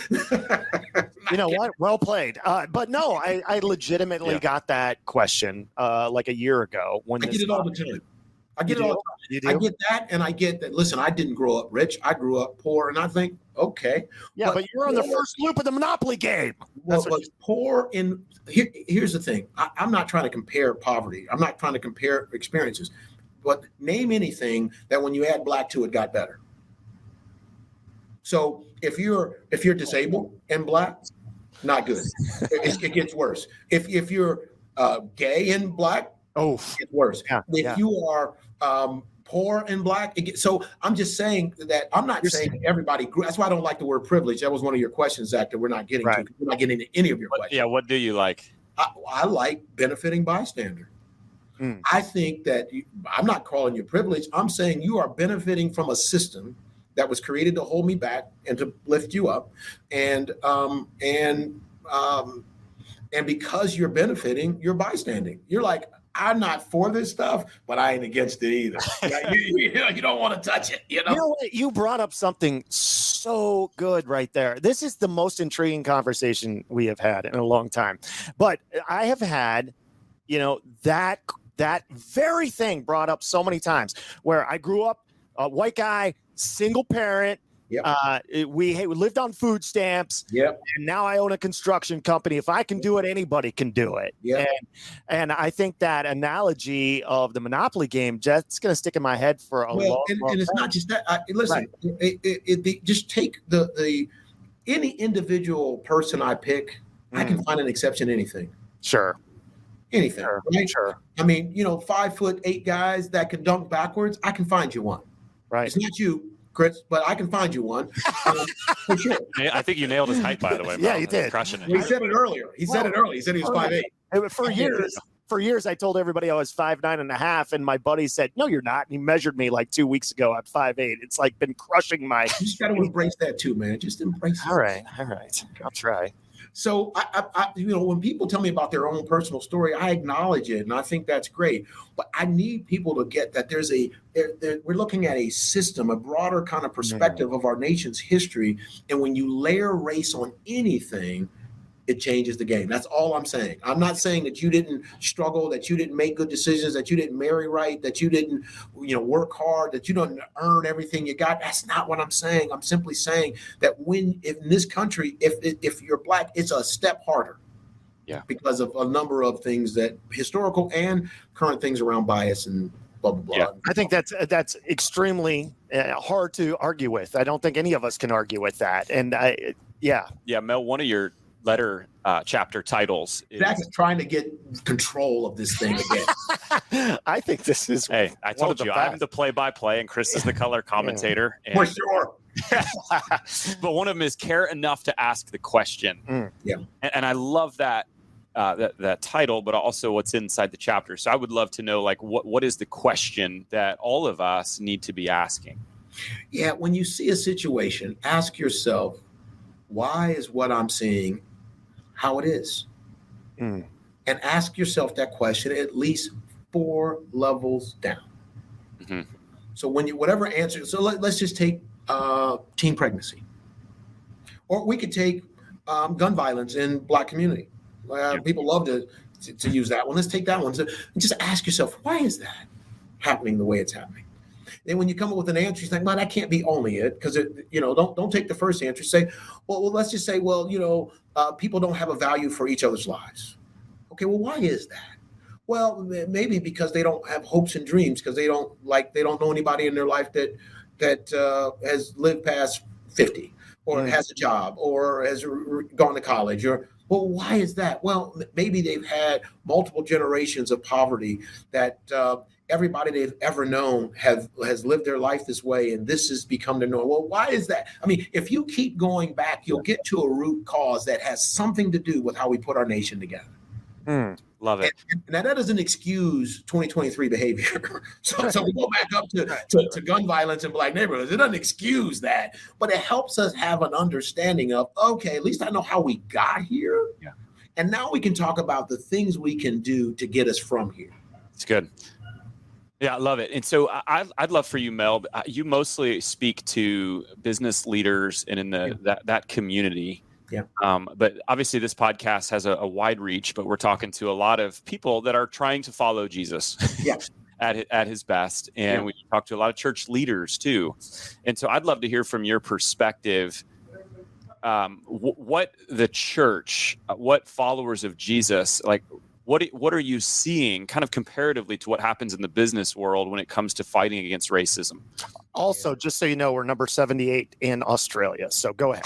you know what? Well played. But no, I legitimately got that question like a year ago. When I get it all the time. I get it all the time. You do? I get that, and I get that. Listen, I didn't grow up rich. I grew up poor, and I think, okay. Yeah, but you're on the first loop of the Monopoly game. Well, but poor in here's the thing. I'm not trying to compare poverty. I'm not trying to compare experiences. But name anything that when you add black to it got better. So if you're disabled and black, not good. It gets worse. If you're gay and black, it gets worse. If you are poor and black, so I'm just saying that I'm not saying everybody. That's why I don't like the word privilege. That was one of your questions, Zach, that we're not getting to. We're not getting into any of your questions. Yeah, what do you like? I like benefiting bystander. I think that I'm not calling you privilege. I'm saying you are benefiting from a system that was created to hold me back and to lift you up, and because you're benefiting, you're bystanding. You're like, I'm not for this stuff, but I ain't against it either. You don't want to touch it. You know what? You brought up something so good right there. This is the most intriguing conversation we have had in a long time. But I have had, that very thing brought up so many times where I grew up a white guy, single parent. We lived on food stamps. And now I own a construction company. If I can do it, anybody can do it. And I think that analogy of the Monopoly game just going to stick in my head for a long time. And it's not just that. Listen, just take the any individual person I pick. I can find an exception to anything. Sure. Anything. Sure. I mean, 5'8" guys that can dunk backwards. I can find you one. Right. It's not you, Chris, but I can find you one for sure. I think you nailed his height, by the way. Yeah, you did. Crushing it. He said it earlier. He said he was 5'8". For years, I told everybody I was 5'9.5", and my buddy said, "No, you're not." And he measured me like 2 weeks ago at 5'8". It's like been crushing my. You just got to embrace that too, man. Just embrace it. All right. I'll try. So I when people tell me about their own personal story, I acknowledge it, and I think that's great. But I need people to get that we're looking at a system, a broader kind of perspective of our nation's history. And when you layer race on anything, it changes the game. That's all I'm saying. I'm not saying that you didn't struggle, that you didn't make good decisions, that you didn't marry right, that you didn't, work hard, that you don't earn everything you got. That's not what I'm saying. I'm simply saying that if in this country, if you're black, it's a step harder. Yeah. Because of a number of things that historical and current things around bias and blah, blah, blah. Yeah. I think that's extremely hard to argue with. I don't think any of us can argue with that. And Yeah, Mel, one of your letter chapter titles Zach is trying to get control of this thing again. I think this is I told you I'm the play-by-play and Chris is the color commentator. For sure. But one of them is care enough to ask the question. And I love that that title, but also what's inside the chapter. So I would love to know, like, what is the question that all of us need to be asking? Yeah, when you see a situation, ask yourself, why is what I'm seeing how it is? And ask yourself that question at least 4 levels down. So whatever answer, so let's just take teen pregnancy, or we could take gun violence in Black community. People love to use that one. Let's take that one. So just ask yourself, why is that happening the way it's happening? Then when you come up with an answer, you think, well, that can't be only it, because don't take the first answer. Say, well, let's just say, people don't have a value for each other's lives. Okay, well, why is that? Well, maybe because they don't have hopes and dreams, because they don't know anybody in their life that has lived past 50 or has a job or has gone to college. Or, well, why is that? Well, maybe they've had multiple generations of poverty that everybody they've ever known has lived their life this way, and this has become the norm. Well, why is that? I mean, if you keep going back, you'll get to a root cause that has something to do with how we put our nation together. Love it. Now, that doesn't excuse 2023 behavior. So we go back up to gun violence in Black neighborhoods. It doesn't excuse that, but it helps us have an understanding of, okay, at least I know how we got here. Yeah. And now we can talk about the things we can do to get us from here. It's good. Yeah, I love it. And so I'd love for you, Mel. You mostly speak to business leaders and in that community. Yeah. But obviously, this podcast has a wide reach. But we're talking to a lot of people that are trying to follow Jesus. Yeah. at his best, and we talk to a lot of church leaders too. And so, I'd love to hear from your perspective. What the church, what followers of Jesus, like. What are you seeing kind of comparatively to what happens in the business world when it comes to fighting against racism? Also, just so you know, we're number 78 in Australia. So go ahead.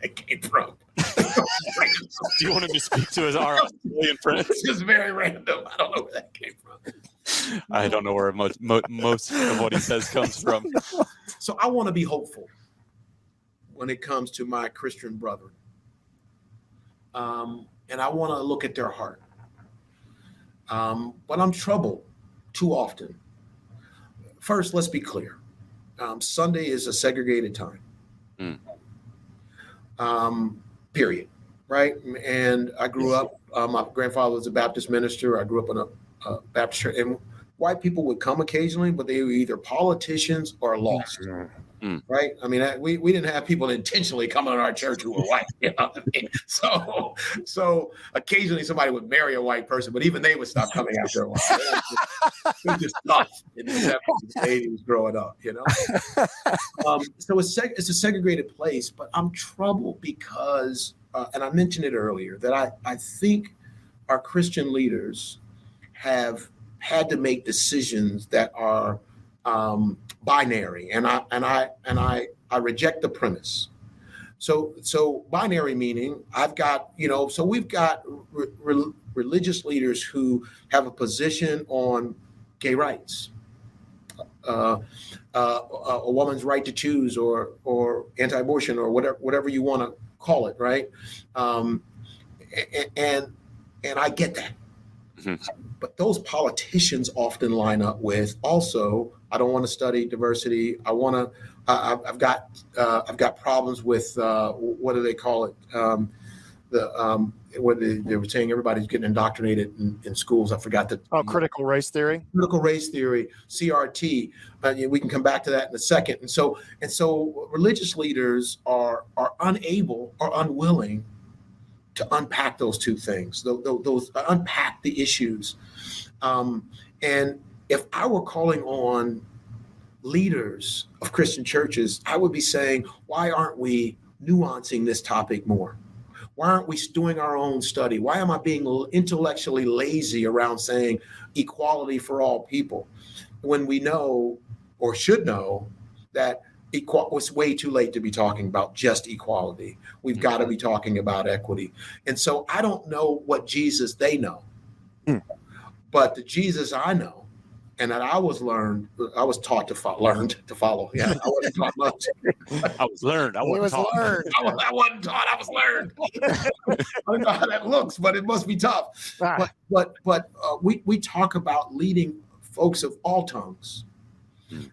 It came from. Do you want him to speak to our Australian friends? It's just very random. I don't know where that came from. I don't know where most of what he says comes from. So I want to be hopeful when it comes to my Christian brethren. And I want to look at their heart. But I'm troubled too often. First, let's be clear. Sunday is a segregated time. Period. Right? And I grew up, my grandfather was a Baptist minister. I grew up in a Baptist church. And white people would come occasionally, but they were either politicians or lost. Right? I mean, we didn't have people intentionally coming to our church who were white. You know what I mean? So occasionally somebody would marry a white person, but even they would stop coming after a while. It was just tough in the 70s and 80s growing up, you know? So it's a segregated place, but I'm troubled because, and I mentioned it earlier, that I think our Christian leaders have had to make decisions that are binary, and I reject the premise. So binary meaning I've got, so we've got religious leaders who have a position on gay rights, a woman's right to choose, or anti-abortion, or whatever you want to call it, right? And I get that. Mm-hmm. But those politicians often line up with also, I don't want to study diversity. I've got problems with what do they call it? What they were saying, everybody's getting indoctrinated in schools. I forgot that. Oh, critical race theory. Critical race theory, CRT. We can come back to that in a second. And so religious leaders are unable or unwilling to unpack those two things, those unpack the issues. And if I were calling on leaders of Christian churches, I would be saying, why aren't we nuancing this topic more? Why aren't we doing our own study? Why am I being intellectually lazy around saying equality for all people when we know, or should know, that it's way too late to be talking about just equality. We've got to be talking about equity. And so I don't know what Jesus they know, but the Jesus I know, and that I was taught to follow. Yeah, I wasn't taught much. I was learned. I wasn't taught. I wasn't taught. I was learned. I don't know how that looks, but it must be tough. But we talk about leading folks of all tongues.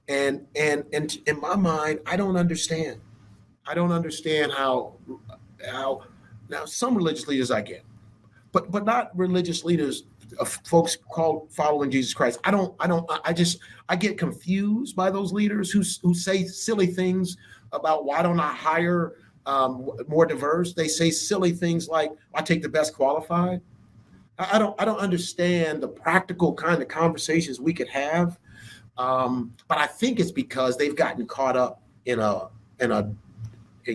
And in my mind, I don't understand. I don't understand how now some religious leaders I get, but not religious leaders of folks called following Jesus Christ. I get confused by those leaders who say silly things about why don't I hire more diverse. They say silly things like, I take the best qualified. I don't understand the practical kind of conversations we could have. But I think it's because they've gotten caught up in a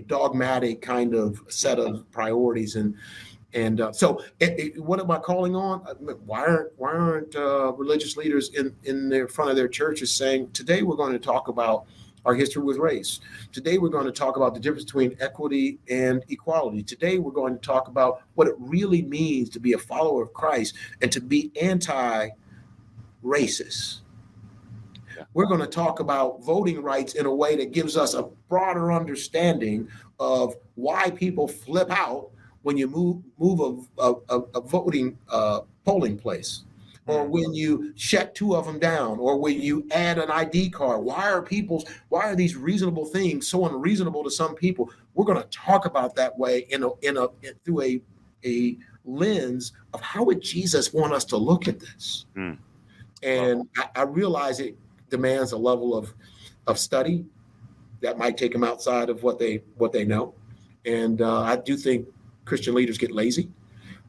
dogmatic kind of set of priorities, so what am I calling on? Why aren't religious leaders in the front of their churches saying, today we're going to talk about our history with race. Today we're going to talk about the difference between equity and equality. Today we're going to talk about what it really means to be a follower of Christ and to be anti-racist. We're going to talk about voting rights in a way that gives us a broader understanding of why people flip out when you move a voting polling place, or when you shut two of them down, or when you add an ID card. Why are these reasonable things so unreasonable to some people? We're going to talk about that way through a lens of how would Jesus want us to look at this? And I realize it demands a level of study that might take them outside of what they know. And I do think Christian leaders get lazy,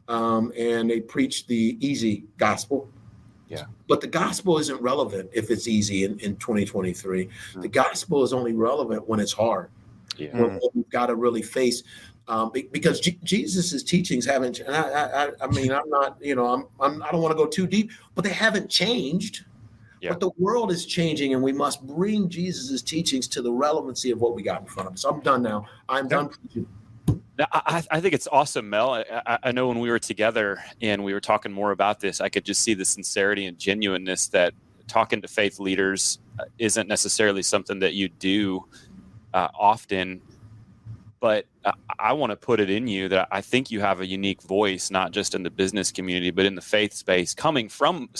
and they preach the easy gospel. Yeah. But the gospel isn't relevant if it's easy in 2023. The gospel is only relevant when it's hard. Yeah. When we've got to really face, because Jesus's teachings haven't. And I mean, I'm not, I don't want to go too deep, but they haven't changed. Yeah. But the world is changing, and we must bring Jesus's teachings to the relevancy of what we got in front of us. I'm done now. I'm done preaching. I think it's awesome, Mel. I know when we were together and we were talking more about this, I could just see the sincerity and genuineness that talking to faith leaders isn't necessarily something that you do often. But I want to put it in you that I think you have a unique voice, not just in the business community, but in the faith space, coming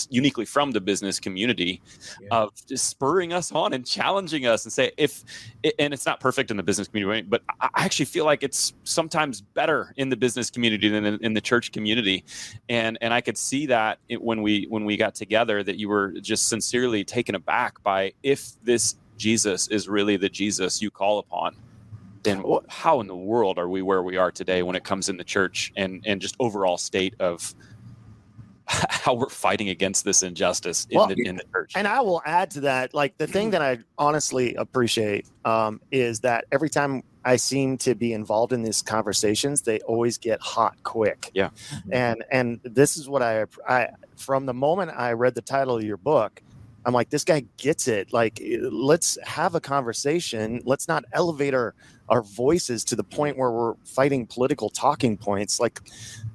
uniquely from the business community, of just spurring us on and challenging us and say, and it's not perfect in the business community, but I actually feel like it's sometimes better in the business community than in the church community. And I could see that when we got together, that you were just sincerely taken aback by, if this Jesus is really the Jesus you call upon, then how in the world are we where we are today when it comes in the church and just overall state of how we're fighting against this injustice in the church? And I will add to that, like, the thing that I honestly appreciate is that every time I seem to be involved in these conversations, they always get hot quick. Yeah. And this is what I from the moment I read the title of your book, I'm like, this guy gets it. Like, let's have a conversation. Let's not elevate our voices to the point where we're fighting political talking points. Like,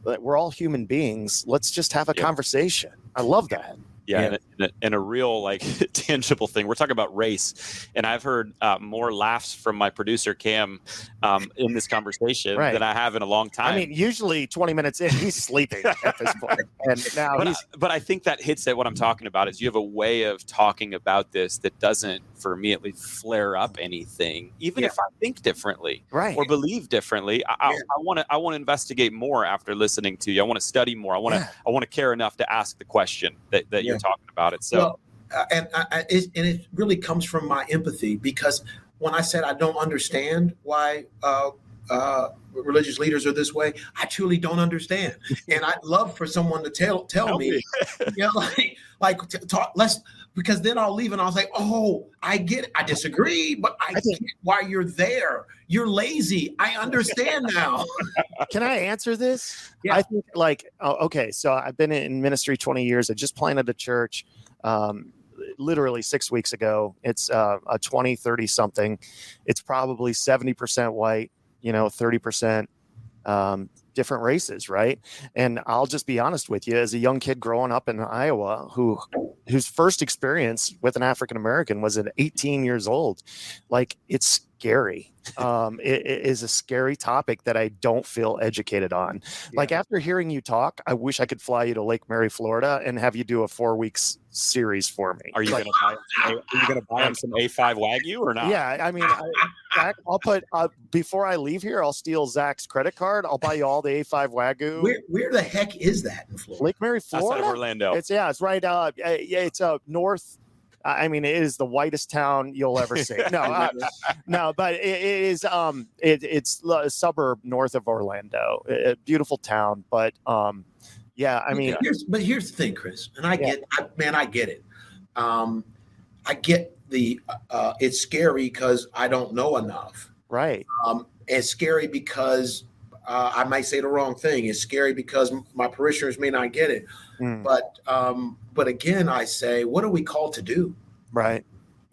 we're all human beings. Let's just have a conversation. I love that. Yeah. And a real, like, tangible thing. We're talking about race, and I've heard more laughs from my producer Cam in this conversation than I have in a long time. I mean, usually 20 minutes in, he's sleeping at this point. And now but I think that hits at what I'm talking about. Is you have a way of talking about this that doesn't, for me at least, flare up anything, even if I think differently or believe differently. I want to investigate more after listening to you. I want to study more. I want to care enough to ask the question that you're talking about it. So, and it really comes from my empathy, because when I said I don't understand why religious leaders are this way, I truly don't understand. And I'd love for someone to tell me, talk less, because then I'll leave and I'll say, oh, I get it. I disagree, but I get why you're there. You're lazy. I understand now. Can I answer this? Yeah. I think, okay, so I've been in ministry 20 years. I just planted a church literally 6 weeks ago. It's a 20, 30 something. It's probably 70% white, 30% different races, right? And I'll just be honest with you, as a young kid growing up in Iowa, whose first experience with an African American was at 18 years old, like, it's scary. It is a scary topic that I don't feel educated on. Like, after hearing you talk, I wish I could fly you to Lake Mary, Florida, and have you do a 4 weeks series for me. Are you going to buy him some A5 Wagyu or not? Yeah, I mean, Zach, I'll put before I leave here, I'll steal Zach's credit card. I'll buy you all the A5 Wagyu. Where the heck is that in Florida? Lake Mary, Florida. Outside of Orlando. It's right. It's north. I mean, it is the whitest town you'll ever see. No, but it is. It's a suburb north of Orlando. A beautiful town, but yeah. I mean, here's the thing, Chris, and I get it. I get the. It's scary because I don't know enough. Right. It's scary because I might say the wrong thing. It's scary because my parishioners may not get it. But again, I say, what are we called to do? Right.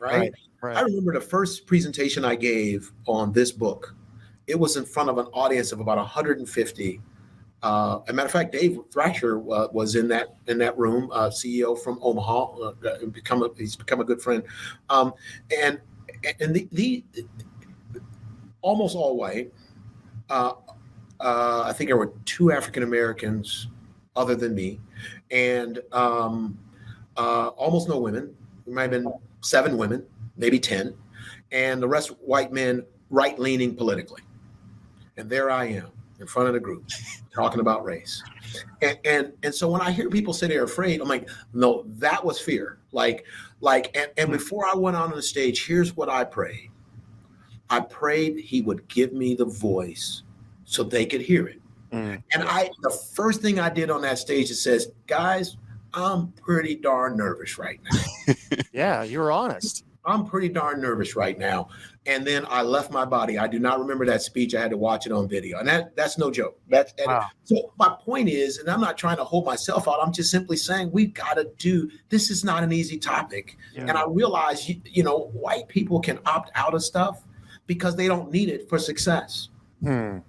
I remember the first presentation I gave on this book. It was in front of an audience of about 150. As a matter of fact, Dave Thrasher was in that room, CEO from Omaha. He's become a good friend, and the almost all white. I think there were 2 African Americans other than me, and almost no women. There might have been 7 women, maybe 10, and the rest white men, right-leaning politically. And there I am. in front of the group talking about race. And so when I hear people say they're afraid, I'm like, no, that was fear. And before I went on the stage, here's what I prayed. I prayed he would give me the voice so they could hear it. And the first thing I did on that stage, it says, guys, I'm pretty darn nervous right now. Yeah, you were honest. I'm pretty darn nervous right now. And then I left my body. I do not remember that speech. I had to watch it on video. And that's no joke. Wow. So my point is, and I'm not trying to hold myself out, I'm just simply saying we've got to do, this is not an easy topic. Yeah. And I realize, white people can opt out of stuff because they don't need it for success. You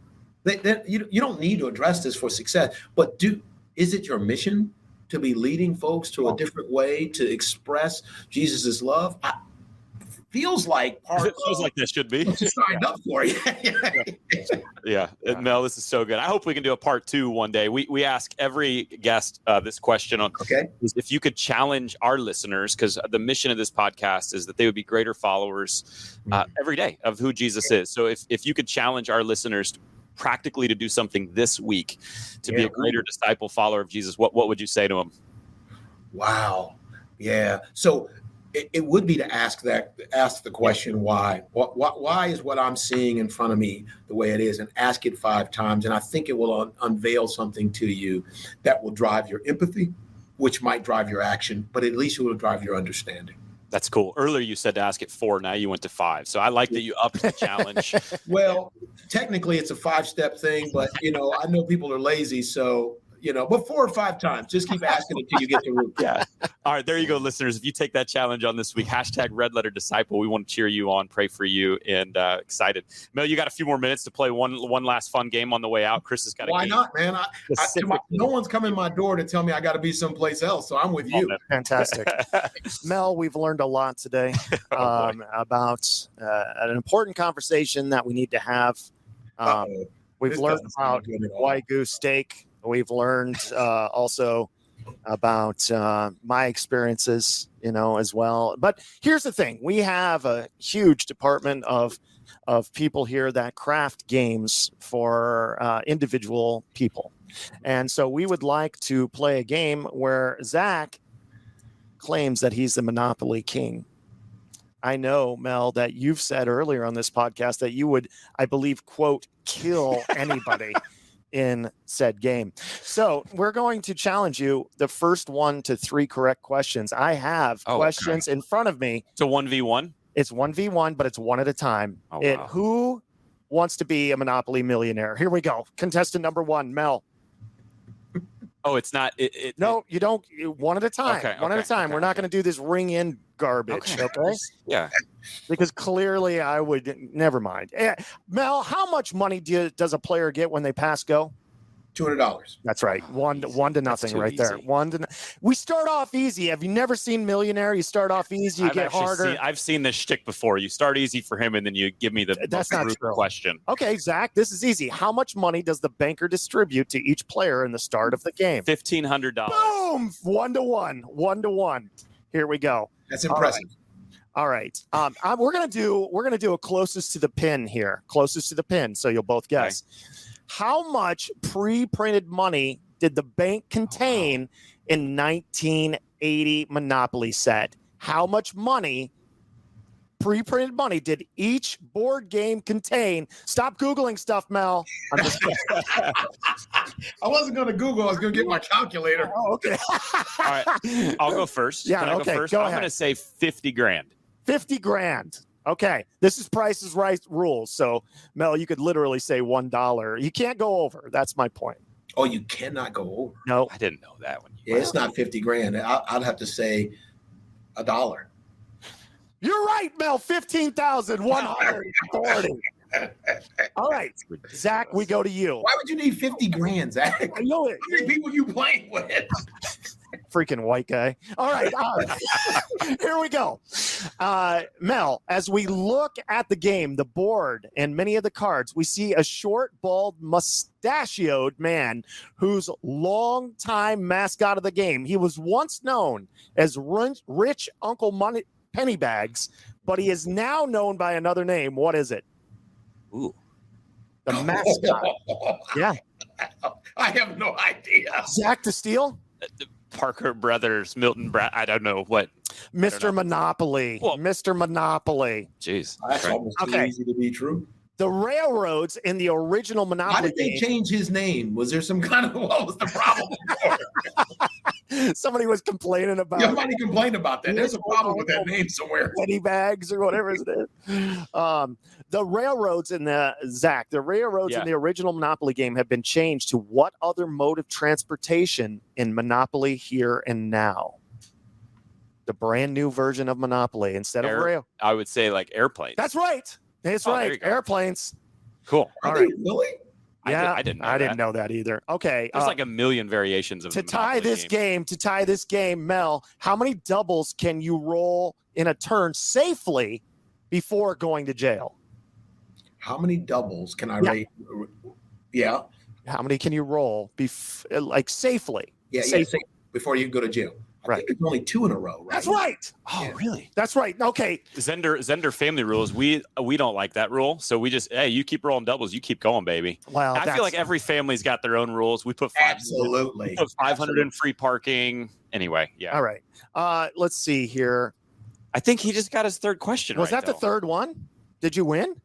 don't need to address this for success, but is it your mission to be leading folks to a different way to express Jesus's love? Feels like this should be signed up for you. Yeah. Mel, this is so good. I hope we can do a part 2 one day. We ask every guest this question on if you could challenge our listeners, because the mission of this podcast is that they would be greater followers every day of who Jesus is. So if you could challenge our listeners practically to do something this week to be a greater disciple follower of Jesus, what would you say to them? Wow. Yeah. So it would be to ask the question, why? Why is what I'm seeing in front of me the way it is, and ask it 5 times. And I think it will unveil something to you that will drive your empathy, which might drive your action, but at least it will drive your understanding. That's cool. Earlier you said to ask it 4, now you went to 5. So I like that you upped the challenge. Well, technically it's a 5-step thing, but I know people are lazy, so but 4 or 5 times. Just keep asking until you get the root. Yeah. All right. There you go, listeners. If you take that challenge on this week, #RedLetterDisciple, we want to cheer you on, pray for you, and excited. Mel, you got a few more minutes to play one last fun game on the way out. Chris has got a game. Why not, man? No one's coming my door to tell me I got to be someplace else, so I'm with you. Fantastic. Mel, we've learned a lot today about an important conversation that we need to have. We've learned about white goose steak. We've learned also about my experiences, as well. But here's the thing. We have a huge department of people here that craft games for individual people. And so we would like to play a game where Zach claims that he's the Monopoly king. I know, Mel, that you've said earlier on this podcast that you would, I believe, quote, kill anybody in said game. So we're going to challenge you the first 1 to 3 correct questions. I have questions in front of me. It's a 1v1? It's 1v1, but it's one at a time. Oh, wow. Who wants to be a Monopoly millionaire? Here we go. Contestant number 1, Mel. Oh, it's not. No, you don't. One at a time. One at a time. We're not going to do this ring in garbage. Okay. Yeah. Because clearly I would. Never mind. Mel, how much money does a player get when they pass go? $200. That's right. One to nothing right there. We start off easy. Have you never seen Millionaire? You start off easy, you get harder. I've seen this shtick before. You start easy for him, and then you give me the That's not true. Question. Okay, Zach, this is easy. How much money does the banker distribute to each player in the start of the game? $1,500. Boom! 1-to-1. 1-to-1. Here we go. That's impressive. All right. We're gonna do a closest to the pin here. Closest to the pin, so you'll both guess. Okay. How much pre-printed money did the bank contain in 1980 Monopoly set? How much money, pre-printed money, did each board game contain? Stop Googling stuff, Mel. I'm just I wasn't going to Google. I was going to get my calculator. Oh, okay. All right. I'll go first. Yeah, Can I go first? I'm going to say 50 grand. 50 grand. Okay, this is Price is Right rules. So, Mel, you could literally say $1. You can't go over. That's my point. Oh, you cannot go over. No, I didn't know that one. Yeah, it's not 50 grand. I'd have to say $1. You're right, Mel. 15,140. All right, Zach, we go to you. Why would you need 50 grand, Zach? I know it. How many people you playing with? Freaking white guy. All right. Here we go. Mel, as we look at the game, the board, and many of the cards, we see a short, bald, mustachioed man who's longtime mascot of the game. He was once known as Rich Uncle Pennybags, but he is now known by another name. What is it? Ooh. The mascot. Yeah. I have no idea. Zach DeSteel? Parker Brothers, Milton Brad. I don't know what. Mr. Monopoly. Well, Mr. Monopoly. Jeez. That's almost too easy to be true. The railroads in the original Monopoly How did they change his name? Was there some kind of, what was the problem? Somebody was complaining about Somebody complained about that. There's a problem with that name somewhere. penny bags or whatever it is. The railroads in the in the original Monopoly game have been changed to what other mode of transportation in Monopoly Here and Now? The brand new version of Monopoly instead of rail. I would say like airplanes. That's right. That's right. Airplanes. Cool. Are they really? Yeah, I didn't know that either. Okay. There's like a million variations of to tie this game, Mel, how many doubles can you roll in a turn safely before going to jail? How many doubles can I rate? Yeah. How many can you roll safely? Yeah, safely before you go to jail. I think it's only 2 in a row, right? That's right. Oh, really? That's right. Okay. Zender family rules. We don't like that rule. So we just, hey, you keep rolling doubles, you keep going, baby. Well, I feel like every family's got their own rules. We put 500 in free parking. Anyway, yeah. All right. Let's see here. I think he just got his third question. Was that the third one? Did you win?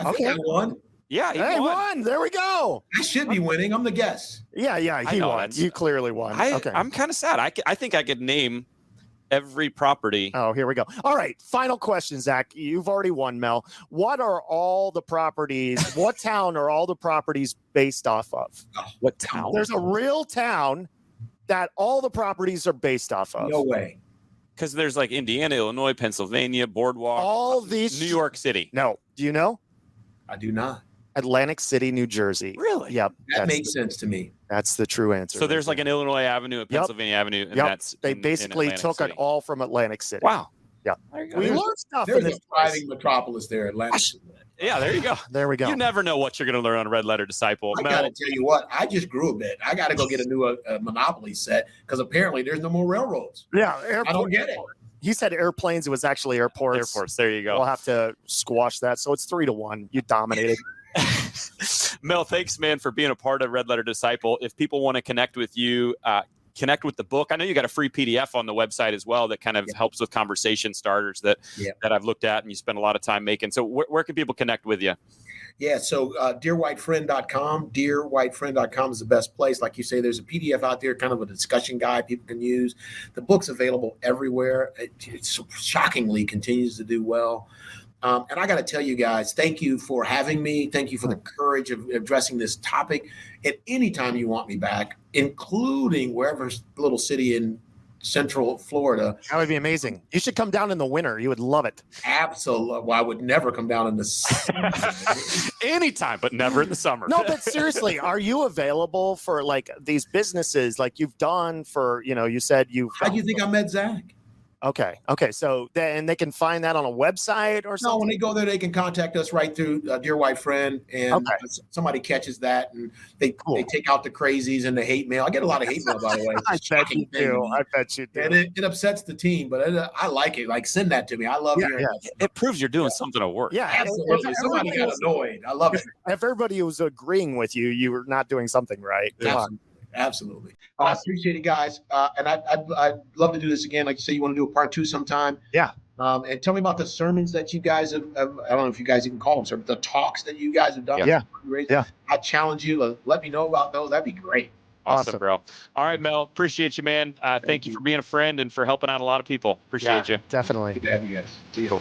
I think I won. Yeah, he won. There we go. I should be winning. I'm the guest. Yeah, he won. You clearly won. I'm kind of sad. I think I could name every property. Oh, here we go. All right. Final question, Zach. You've already won, Mel. What are all the properties? What town are all the properties based off of? What town? There's a real town that all the properties are based off of. No way. Because there's like Indiana, Illinois, Pennsylvania, Boardwalk. All these. New York City. No. Do you know? I do not. Atlantic City, New Jersey. Really? Yep. That makes sense to me. That's the true answer. So there's like an Illinois Avenue, a Pennsylvania Avenue, and they basically took it all from Atlantic City. Wow. Yeah. We learned stuff in this thriving metropolis there, Atlantic City. Yeah, there you go. There we go. You never know what you're going to learn on Red Letter Disciple. I got to tell you what, I just grew a bit. I got to go get a new Monopoly set because apparently there's no more railroads. Yeah. I don't get it. He said airplanes. It was actually airports. Airports. There you go. We'll have to squash that. So it's 3-1. You dominated. Mel, thanks, man, for being a part of Red Letter Disciple. If people want to connect with you, connect with the book. I know you got a free PDF on the website as well that kind of helps with conversation starters that I've looked at and you spend a lot of time making. So where can people connect with you? Yeah, so dearwhitefriend.com. Dearwhitefriend.com is the best place. Like you say, there's a PDF out there, kind of a discussion guide people can use. The book's available everywhere. It shockingly continues to do well. And I got to tell you guys, thank you for having me. Thank you for the courage of addressing this topic. At any time you want me back, including wherever little city in Central Florida. That would be amazing. You should come down in the winter. You would love it. Absolutely. Well, I would never come down in the summer. Anytime, but never in the summer. No, but seriously, are you available for like these businesses like you've done for, you said you. How do you think I met Zach? Okay. So then they can find that on a website or something? No, when they go there, they can contact us right through Dear White Friend. And somebody catches that and they take out the crazies and the hate mail. I get a lot of hate mail, by the way. I bet you do. And it upsets the team, but I like it. Like, send that to me. I love hearing that. It proves you're doing something at work. Yeah, absolutely. Somebody got annoyed. I love it. If everybody was agreeing with you, you were not doing something right. Absolutely. I appreciate it, guys. And I'd love to do this again. Like you say, you want to do a part 2 sometime. Yeah. And tell me about the sermons that you guys have I don't know if you guys even call them, the talks that you guys have done. Yeah. I challenge you. Let me know about those. That'd be great. Awesome, bro. All right, Mel. Appreciate you, man. Thank you for being a friend and for helping out a lot of people. Appreciate you. Definitely. Good to have you guys. See you.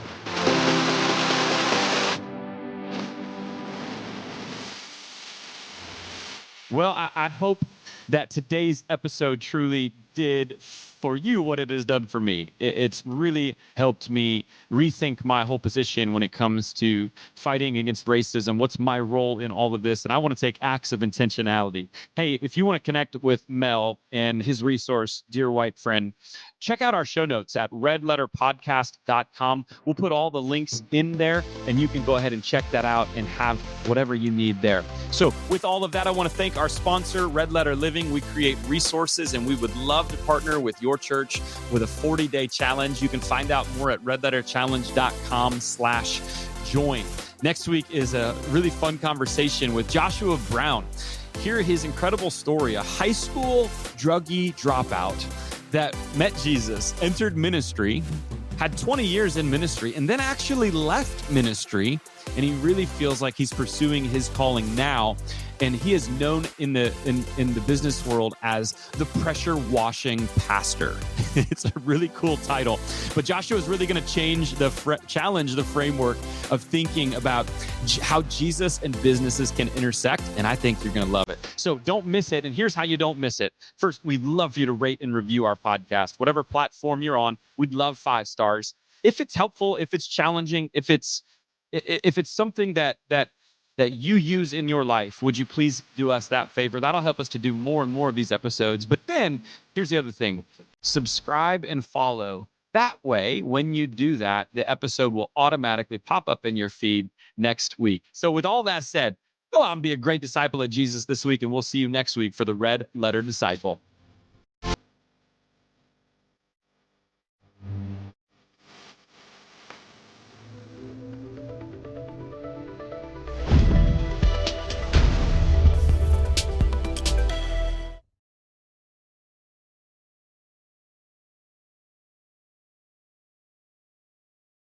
Well, I hope that today's episode truly did for you what it has done for me. It's really helped me rethink my whole position when it comes to fighting against racism. What's my role in all of this? And I want to take acts of intentionality. Hey, if you want to connect with Mel and his resource, Dear White Friend, check out our show notes at redletterpodcast.com. We'll put all the links in there, and you can go ahead and check that out and have whatever you need there. So with all of that, I want to thank our sponsor, Red Letter Living. We create resources, and we would love to partner with your church with a 40-day challenge. You can find out more at redletterchallenge.com/join. Next week is a really fun conversation with Joshua Brown. Hear his incredible story, a high school druggie dropout that met Jesus, entered ministry, had 20 years in ministry, and then actually left ministry. And he really feels like he's pursuing his calling now. And he is known in the business world as the pressure washing pastor. It's a really cool title. But Joshua is really going to challenge the framework of thinking about how Jesus and businesses can intersect. And I think you're going to love it. So don't miss it. And here's how you don't miss it. First, we'd love for you to rate and review our podcast, whatever platform you're on. We'd love 5 stars. If it's helpful, if it's challenging, if it's something that you use in your life, would you please do us that favor? That'll help us to do more and more of these episodes. But then here's the other thing. Subscribe and follow. That way, when you do that, the episode will automatically pop up in your feed next week. So with all that said, go out and be a great disciple of Jesus this week, and we'll see you next week for the Red Letter Disciple.